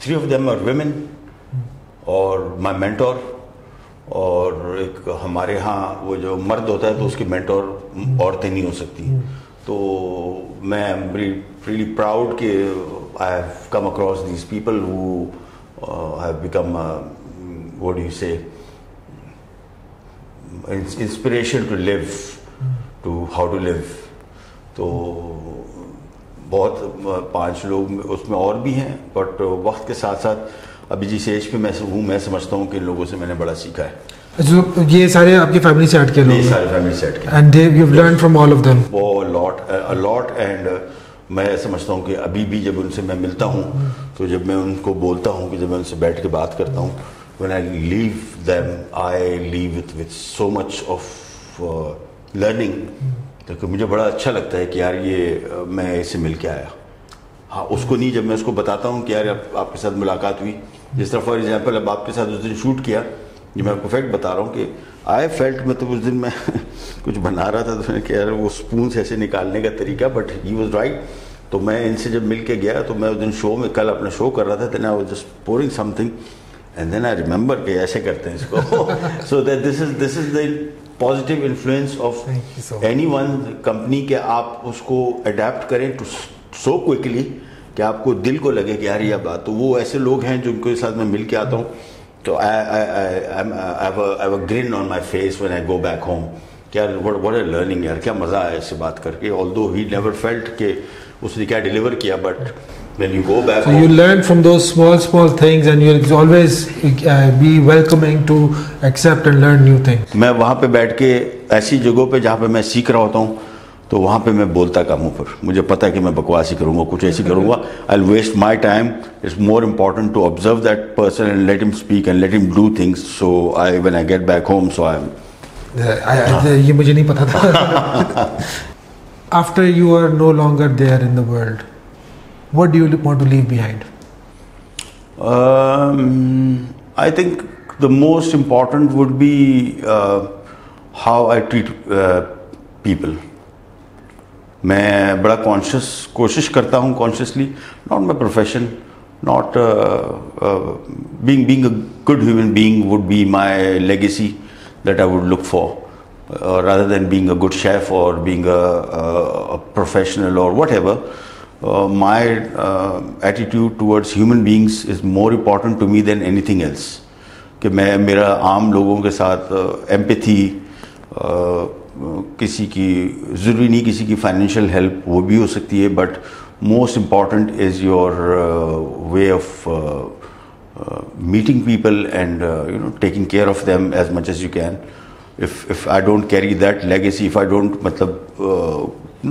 3 of them are women, और my mentor, और एक हमारे यहाँ वो जो मर्द होता है तो उसकी मेंटोर औरतें नहीं हो सकती. तो मैं really proud कि I have come across these people who have become what do you say, inspiration to live, to how to live. तो बहुत 5 लोग उसमें और भी हैं, बट वक्त के साथ साथ अभी जिस एज पे मैं हूँ, मैं समझता हूँ कि इन लोगों से मैंने बड़ा सीखा है. So, ये सारे आपकी फैमिली से हट के लोग हैं? ये सारे फैमिली से हट के. And you've learned from all of them? a lot. And मैं समझता हूँ कि अभी भी जब उनसे मैं मिलता हूँ तो जब मैं उनको बोलता हूँ कि जब मैं उनसे बैठ के बात करता हूँ, when I leave them, I leave it with so much of learning. तो मुझे बड़ा अच्छा लगता है कि यार ये मैं इससे मिल के आया. हाँ, उसको नहीं, जब मैं उसको बताता हूँ कि यार आपके साथ मुलाकात हुई, जिस तरह फॉर एग्जांपल अब आपके साथ उस दिन शूट किया, ये मैं आपको फैक्ट बता रहा हूँ कि आई फेल्ट, मतलब उस दिन मैं कुछ बना रहा था तो मैंने कहा यार वो स्पून से ऐसे निकालने का तरीका, बट ही वाज राइट. तो मैं इनसे जब मिल के गया तो मैं उस दिन शो में, कल अपना शो कर रहा था, then I was just pouring something and then I remember कि ऐसे करते हैं इसको. So that this is the positive influence of anyone company के आप उसको अडेप्ट करें टू सो क्विकली कि आपको दिल को लगे कि यार ये बात. तो वो ऐसे लोग हैं जिनके साथ मैं मिल के आता हूँ तो I have a grin on my face when I go back home क्या व्हाट ए लर्निंग यार, क्या मज़ा आया इससे बात करके। ऑल्दो ही नेवर फेल्ट कि उसने क्या डिलीवर किया, but when you go back so you learn from those small things and you'll always be welcoming to accept and learn new things. मैं वहाँ पे बैठ के ऐसी जगहों पे जहाँ पे मैं सीख रहा होता हूँ, तो वहाँ पे मैं बोलता कम हूँ। पर मुझे पता है कि मैं बकवास ही करूँगा, कुछ ऐसी करूँगा, I'll waste my time. It's more important to observe that person and let him speak and let him do things. So when I get back home, so I'm ये मुझे नहीं पता था. After you are no longer there in the world, what do you want to leave behind? I think the most important would be how I treat people. मैं बड़ा कोशिश करता हूँ consciously, not my profession, not being a good human being would be my legacy that I would look for, rather than being a good chef or being a professional or whatever. My attitude towards human beings is more important to me than anything else. कि मैं मेरा आम लोगों के साथ empathy, किसी की ज़रूरी नहीं किसी की फाइनेंशियल हेल्प, वो भी हो सकती है, but most important is your way of meeting people and taking care of them as much as you can. if I don't carry that legacy, if I don't मतलब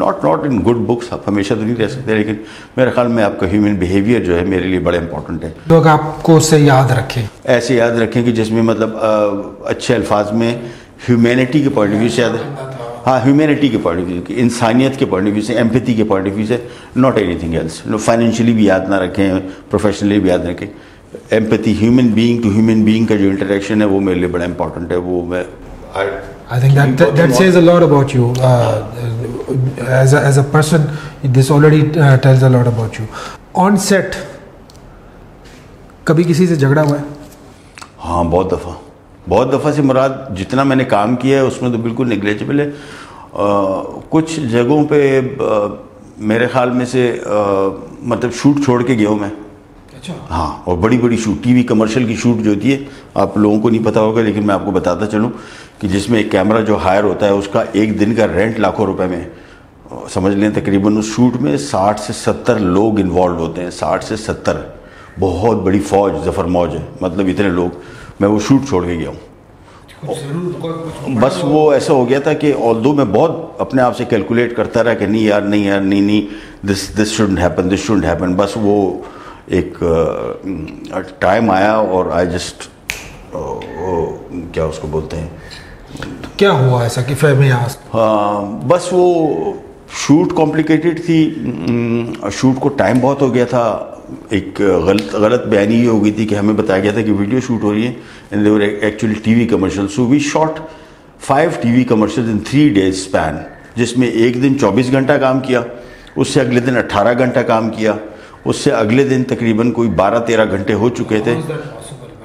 not in good books, आप हमेशा तो नहीं रह सकते, लेकिन मेरे ख्याल में आपका ह्यूमन बिहेवियर जो है मेरे लिए बड़ा इंपॉर्टेंट है. लोग आपको उससे याद रखें, ऐसे याद रखें कि जिसमें मतलब अच्छे अल्फाज में ह्यूमैनिटी के पॉइंट ऑफ व्यू से याद, हाँ ह्यूमैनिटी के पॉइंट ऑफ व्यू, इंसानियत के पॉइंट ऑफ व्यू से, एम्पैथी के पॉइंट ऑफ व्यू से, नॉट एनीथिंग एल्स. फाइनेंशियली भी याद ना रखें, प्रोफेशनली भी याद रखें. Empathy, human being to human being का जो इंटरेक्शन है वो मेरे लिए बड़ा इंपॉर्टेंट है. वो मैं I think that says a lot about you as a person. This already tells a lot about you. On set कभी किसी से झगड़ा हुआ है? हाँ, बहुत दफ़ा से मुराद जितना मैंने काम किया है उसमें तो बिल्कुल नेग्लेजिबल है. कुछ जगहों पे मेरे ख्याल में से मतलब शूट छोड़ के गया हूँ मैं. अच्छा. हाँ, और बड़ी बड़ी शूट, टीवी कमर्शियल की शूट जो होती है, आप लोगों को नहीं पता होगा लेकिन मैं आपको बताता चलूँ कि जिसमें एक कैमरा जो हायर होता है उसका एक दिन का रेंट लाखों रुपए में, समझ लें तकरीबन उस शूट में 60 से 70 लोग इन्वॉल्व होते हैं. 60 से 70, बहुत बड़ी फौज, जफर मौज है, मतलब इतने लोग. मैं वो शूट छोड़ के गया हूँ. बस वो ऐसा हो गया था कि ऑल्दो मैं बहुत अपने आप से कैलकुलेट करता रहा कि नहीं, दिस शुडंट हैपन. बस वो एक टाइम आया और आई जस्ट क्या उसको बोलते हैं, तो क्या हुआ ऐसा कि फिर मैं बस वो शूट कॉम्प्लिकेटेड थी. शूट को टाइम बहुत हो गया था. एक गलत बयानी ये हो गई थी कि हमें बताया गया था कि वीडियो शूट हो रही है and they were actually TV commercial. So we shot 5 TV commercial in 3 days span, जिसमें एक दिन 24 घंटा काम किया, उससे अगले दिन 18 घंटा काम किया, उससे अगले दिन तकरीबन कोई 12-13 घंटे हो चुके थे.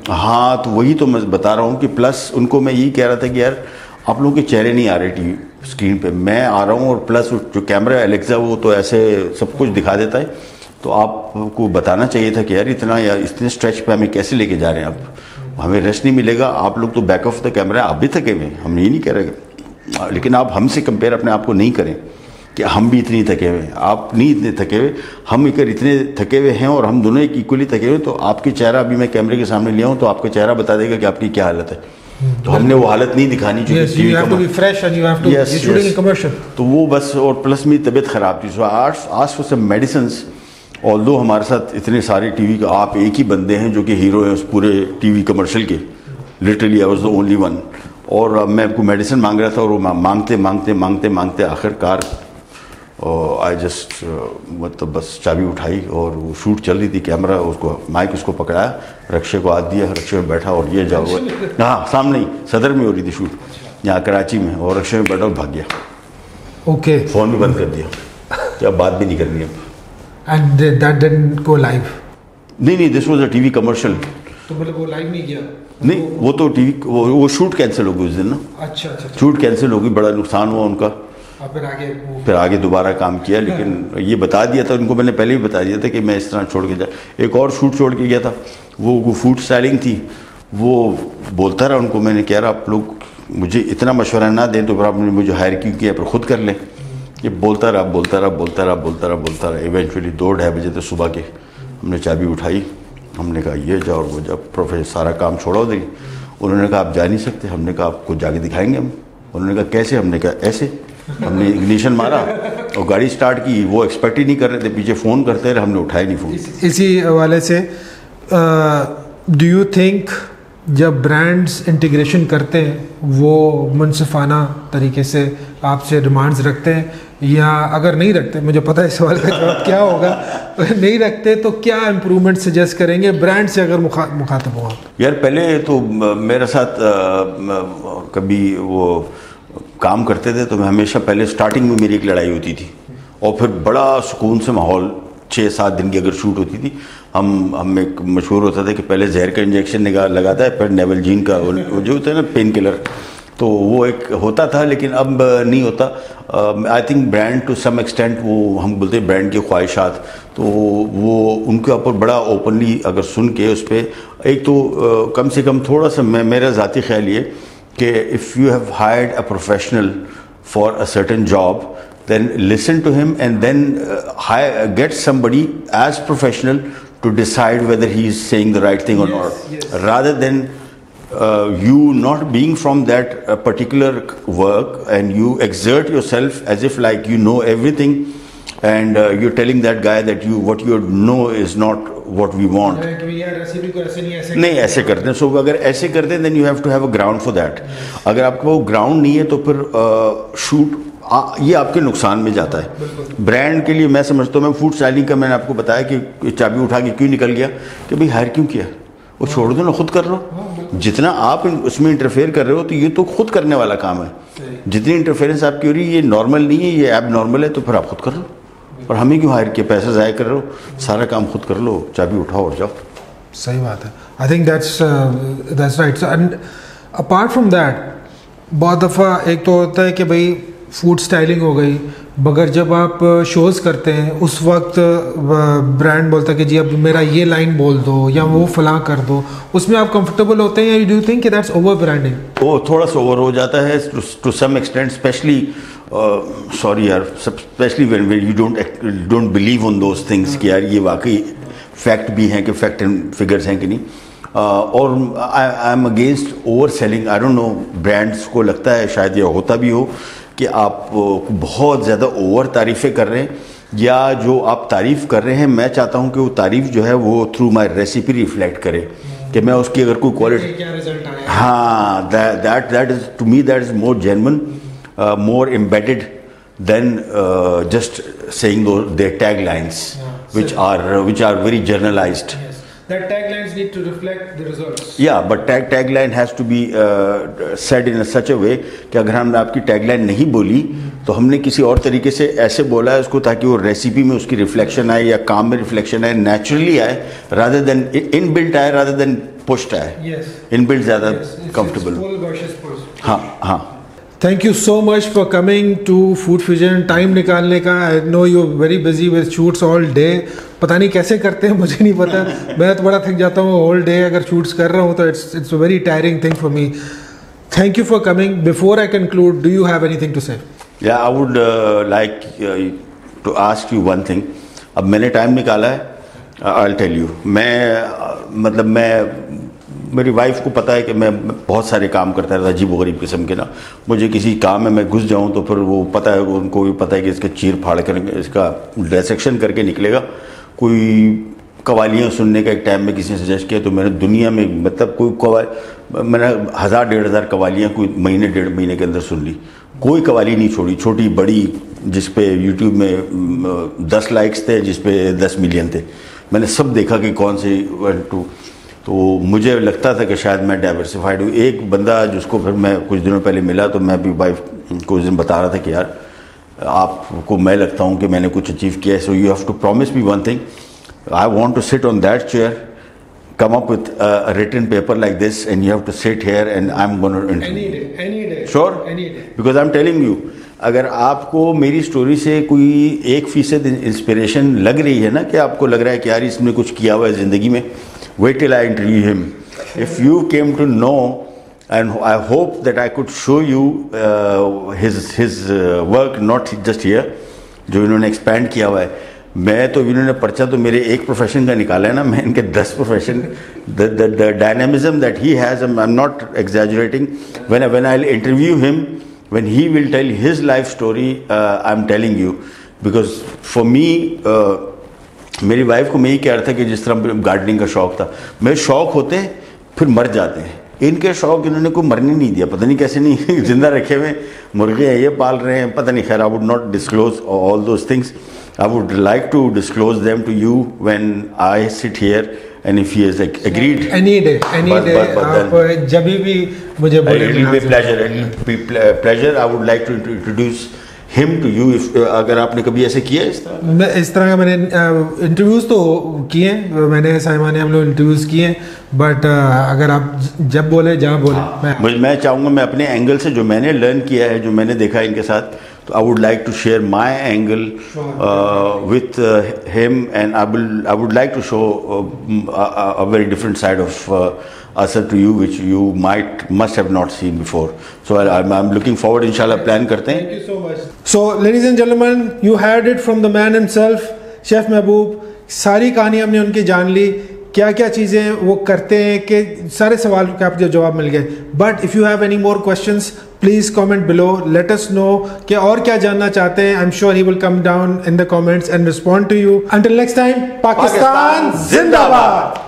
हाँ, तो वही तो मैं बता रहा हूँ कि प्लस उनको मैं यही कह रहा था कि यार आप लोगों के चेहरे नहीं आ रहे टीवी स्क्रीन पे, मैं आ रहा हूँ, और प्लस जो कैमरा एलेक्सा वो तो ऐसे सब कुछ दिखा देता है. तो आपको बताना चाहिए था कि यार इतने स्ट्रेच पे हमें कैसे लेके जा रहे हैं आप, हमें रेस्ट नहीं मिलेगा. आप लोग तो बैक ऑफ द कैमरा, आप भी थके हुए, हम ये नहीं कह रहे, लेकिन आप हमसे कंपेयर अपने आप को नहीं करें कि हम भी इतनी थके हुए हैं. आप नहीं इतने थके हुए, हम इतने थके हुए हैं और हम दोनों एक इक्वली थके हुए. तो आपके चेहरा अभी मैं कैमरे के सामने लिया हूँ तो आपका चेहरा बता देगा कि आपकी क्या हालत है. तो हमने वो हालत नहीं दिखानी चाहिए. तो वो बस, और प्लस मेरी तबीयत ख़राब थी. सो आज फॉर सम मेडिसिन्स, ऑल्दो हमारे साथ इतने सारे टीवी का, आप एक ही बंदे हैं जो कि हीरो हैं उस पूरे टीवी कमर्शियल के, literally I was the only one. और मैं आपको मेडिसिन मांग रहा था और वो मांगते आखिरकार आई जस्ट मतलब बस चाबी उठाई और वो शूट चल रही थी, कैमरा उसको माइक उसको पकड़ाया, रक्षे को हाथ दिया, रक्षे में बैठा और ये जाओ. हाँ, सामने ही सदर में हो रही थी शूट, यहाँ कराची में, और रक्षे में बैठा और भाग गया. ओके. फ़ोन भी बंद कर दिया कि अब बात भी नहीं करनी अब. And that didn't go live? नहीं, this was a TV commercial. तो मतलब वो लाइव नहीं किया? नहीं, वो तो टीवी वो शूट कैंसिल हो गई उस दिन ना. अच्छा. शूट कैंसिल हो गई, बड़ा नुकसान हुआ उनका. फिर आगे दोबारा काम किया, लेकिन ये बता दिया था उनको, मैंने पहले भी बता दिया था कि मैं इस तरह छोड़ के एक और शूट छोड़ के गया था. वो फूड स्टाइलिंग थी, वो बोलता रहा उनको, मैंने कह रहा आप लोग मुझे इतना मशवरा ना दें तो फिर आपने मुझे हायर क्यों किया, फिर खुद कर लें। ये बोलता रहा। इवेंचुअली 2-2:30 बजे तक सुबह के हमने चाबी उठाई, हमने कहा ये जाओ और वो जाओ, प्रोफेसर सारा काम छोड़ा उधर। उन्होंने कहा आप जा नहीं सकते। हमने कहा आपको जाके दिखाएंगे हम। उन्होंने कहा कैसे? हमने कहा ऐसे। हमने इग्निशन मारा और गाड़ी स्टार्ट की। वो एक्सपेक्ट ही नहीं कर रहे थे, पीछे फ़ोन करते रहे, हमने उठाया नहीं फ़ोन। इसी हवाले से डू यू थिंक जब ब्रांड्स इंटीग्रेशन करते हैं वो मुनसिफाना तरीके से आपसे डिमांड्स रखते हैं, या अगर नहीं रखते, मुझे पता है इस सवाल का जवाब क्या होगा, नहीं रखते तो क्या इम्प्रूवमेंट सजेस्ट करेंगे ब्रांड से अगर मुखातब हो आप? यार पहले तो मेरे साथ कभी वो काम करते थे तो मैं हमेशा पहले स्टार्टिंग में मेरी एक लड़ाई होती थी और फिर बड़ा सुकून से माहौल 6-7 दिन की अगर शूट होती थी, हम एक मशहूर होता था कि पहले जहर का इंजेक्शन लगाता है, फिर नेवलजीन का वो जो होता है ना पेन किलर, तो वो एक होता था, लेकिन अब नहीं होता। I think brand to some extent, वो हम बोलते हैं ब्रांड की ख्वाहिशात, तो वो उनके ऊपर बड़ा ओपनली अगर सुन के उस पर एक तो कम से कम थोड़ा सा मेरा ज़ाती ख्याल ये कि if you have hired a professional for a certain job, then listen to him and then get somebody as professional to decide whether he is saying the right thing or not, rather than you not being from that particular work and you exert yourself as if like you know everything and you're telling that guy that what you know is not what we want. नहीं ऐसे करते हैं। सो अगर ऐसे करते हैं then you have to have a ground for that. अगर आपको वो ground नहीं है तो फिर शूट ये आपके नुकसान में जाता है। ब्रांड के लिए मैं समझता हूँ, मैं फूड स्टाइलिंग का मैंने आपको बताया कि चाबी उठा के क्यों निकल गया कि भाई हायर क्यों किया, वो छोड़ दो ना, खुद कर लो। जितना आप उसमें इंटरफेयर कर रहे हो तो ये तो खुद करने वाला काम है। जितनी इंटरफेरेंस आपकी हो रही है ये नॉर्मल नहीं है, ये एब नॉर्मल है, तो फिर आप खुद कर लो। और हमें क्यों हायर किया, पैसा ज़ाया कर रहे हो, सारा काम खुद कर लो, चाबी उठाओ और जाओ। सही बात है। आई think that's right. And apart from that बहुत दफ़ा एक तो होता है कि भाई फूड स्टाइलिंग हो गई, मगर जब आप शोज़ करते हैं उस वक्त ब्रांड बोलता है कि जी अब मेरा ये लाइन बोल दो या वो फलां कर दो, उसमें आप कंफर्टेबल होते हैं या do you think that's over branding? वो थोड़ा सा ओवर हो जाता है to some extent, specially sorry यार, specially when you don't believe on those things कि यार ये वाकई फैक्ट भी हैं कि फैक्ट एंड फिगर्स हैं कि नहीं। और I am against over selling. I don't know, brands को लगता है शायद ये होता भी हो कि आप बहुत ज़्यादा ओवर तारीफ़ें कर रहे हैं, या जो आप तारीफ़ कर रहे हैं मैं चाहता हूं कि वो तारीफ़ जो है वो थ्रू माय रेसिपी रिफ्लेक्ट करे कि मैं उसकी अगर कोई क्वालिटी, हाँ, that is to me that is more genuine, more embedded than just saying their tag lines which are very generalized. That taglines need to reflect the results. Yeah, but tagline has to be said in such a way कि अगर हमने आपकी tagline नहीं बोली तो हमने किसी और तरीके से ऐसे बोला है उसको ताकि वो रेसिपी में उसकी रिफ्लेक्शन आए या काम में रिफ्लेक्शन आए, नेचुरली आए, rather than इनबिल्ट आए, rather than पुश्ड आए। इनबिल्ट ज़्यादा कंफर्टेबल। हाँ हाँ। Thank you so much for coming to Food Fusion. Time निकालने का, I know you're very busy with shoots all day. पता नहीं कैसे करते हैं, मुझे नहीं पता। मैं तो बड़ा थक जाता हूँ all day अगर shoots कर रहा हूँ तो it's a very tiring thing for me. Thank you for coming. Before I conclude, do you have anything to say? Yeah, I would like to ask you one thing. अब मैंने time निकाला है, I'll tell you. मेरी wife को पता है कि मैं बहुत सारे काम करता रहता, अजीब गरीब किस्म के ना। मुझे किसी काम में मैं घुस जाऊं तो फिर वो पता है, उनको भी पता है कि इसका चीर फाड़ कर इसका डायसेक्शन करके निकलेगा। कोई कवालियाँ सुनने का एक टाइम में किसी ने सजेस्ट किया तो मैंने दुनिया में मैंने 1000-1500 कवालियाँ कोई महीने 1.5 महीने के अंदर सुन ली, कोई कवाली नहीं छोड़ी, छोटी बड़ी, जिस पे यूट्यूब में 10 लाइक्स थे, जिस पे 10 मिलियन थे, मैंने सब देखा कि कौन से 1 2। तो मुझे लगता था कि शायद मैं डाइवर्सिफाइड हूँ। एक बंदा जिसको फिर मैं कुछ दिनों पहले मिला तो मैं भी वाइफ को उस दिन बता रहा था कि यार आपको मैं लगता हूँ कि मैंने कुछ अचीव किया है, so you have to promise me one thing, I want to sit on that chair, come up with a written paper like this and you have to sit here and I'm going to interview. Any day. Sure? Any day. Because I'm telling you, अगर आपको मेरी story से कोई 1% inspiration लग रही है ना, कि आपको लग रहा है कि यार इसने कुछ किया हुआ है ज़िंदगी में, wait till I interview him. If you came to know and I hope that I could show you his work, not just here, जो इन्होंने एक्सपैंड किया हुआ है। मैं तो इन्होंने पर्चा तो मेरे एक प्रोफेशन का निकाला है ना, मैं इनके 10 profession, the dynamism that he has, I am not exaggerating, when I will interview him, when he will tell his life story, I am telling you, because for me, मेरी वाइफ को मैं ही कह रहा था कि जिस तरह गार्डनिंग का शौक था, मेरे शौक होते फिर मर जाते हैं, इनके शौक इन्होंने कोई मरने नहीं दिया, पता नहीं कैसे नहीं जिंदा रखे हुए मुर्गे हैं, ये पाल रहे हैं, पता नहीं। खैर, I would not disclose all those things, I would like to disclose them to you when I sit here and if he has agreed any day आप जब भी मुझे बोले, it will be pleasure, I would like to introduce him to you, if अगर आपने कभी ऐसे किया इस तरह? मैं इस तरह का मैंने इंटरव्यूज़ तो किए, मैंने साइमा ने हम लोग इंटरव्यूज़ किए, बट अगर आप जब बोले जहाँ बोले, मैं चाहूँगा मैं अपने एंगल से जो मैंने लर्न किया है, जो मैंने देखा है इनके साथ, तो I would like to share my angle with him, and I would like to show a very different side of Asad to you, which you must have not seen before. So I'm looking forward, inshallah, plan करते हैं. Thank you so much. So ladies and gentlemen, you heard it from the man himself, Chef Mehboob. सारी कहानी हमने उनकी जान ली, क्या क्या चीज़ें वो करते हैं, कि सारे सवाल के आपको जवाब मिल गए। But if you have any more questions, please comment below, let us know कि और क्या जानना चाहते हैं। I am sure he will come down in the comments and respond to you. Until next time, Pakistan जिंदाबाद।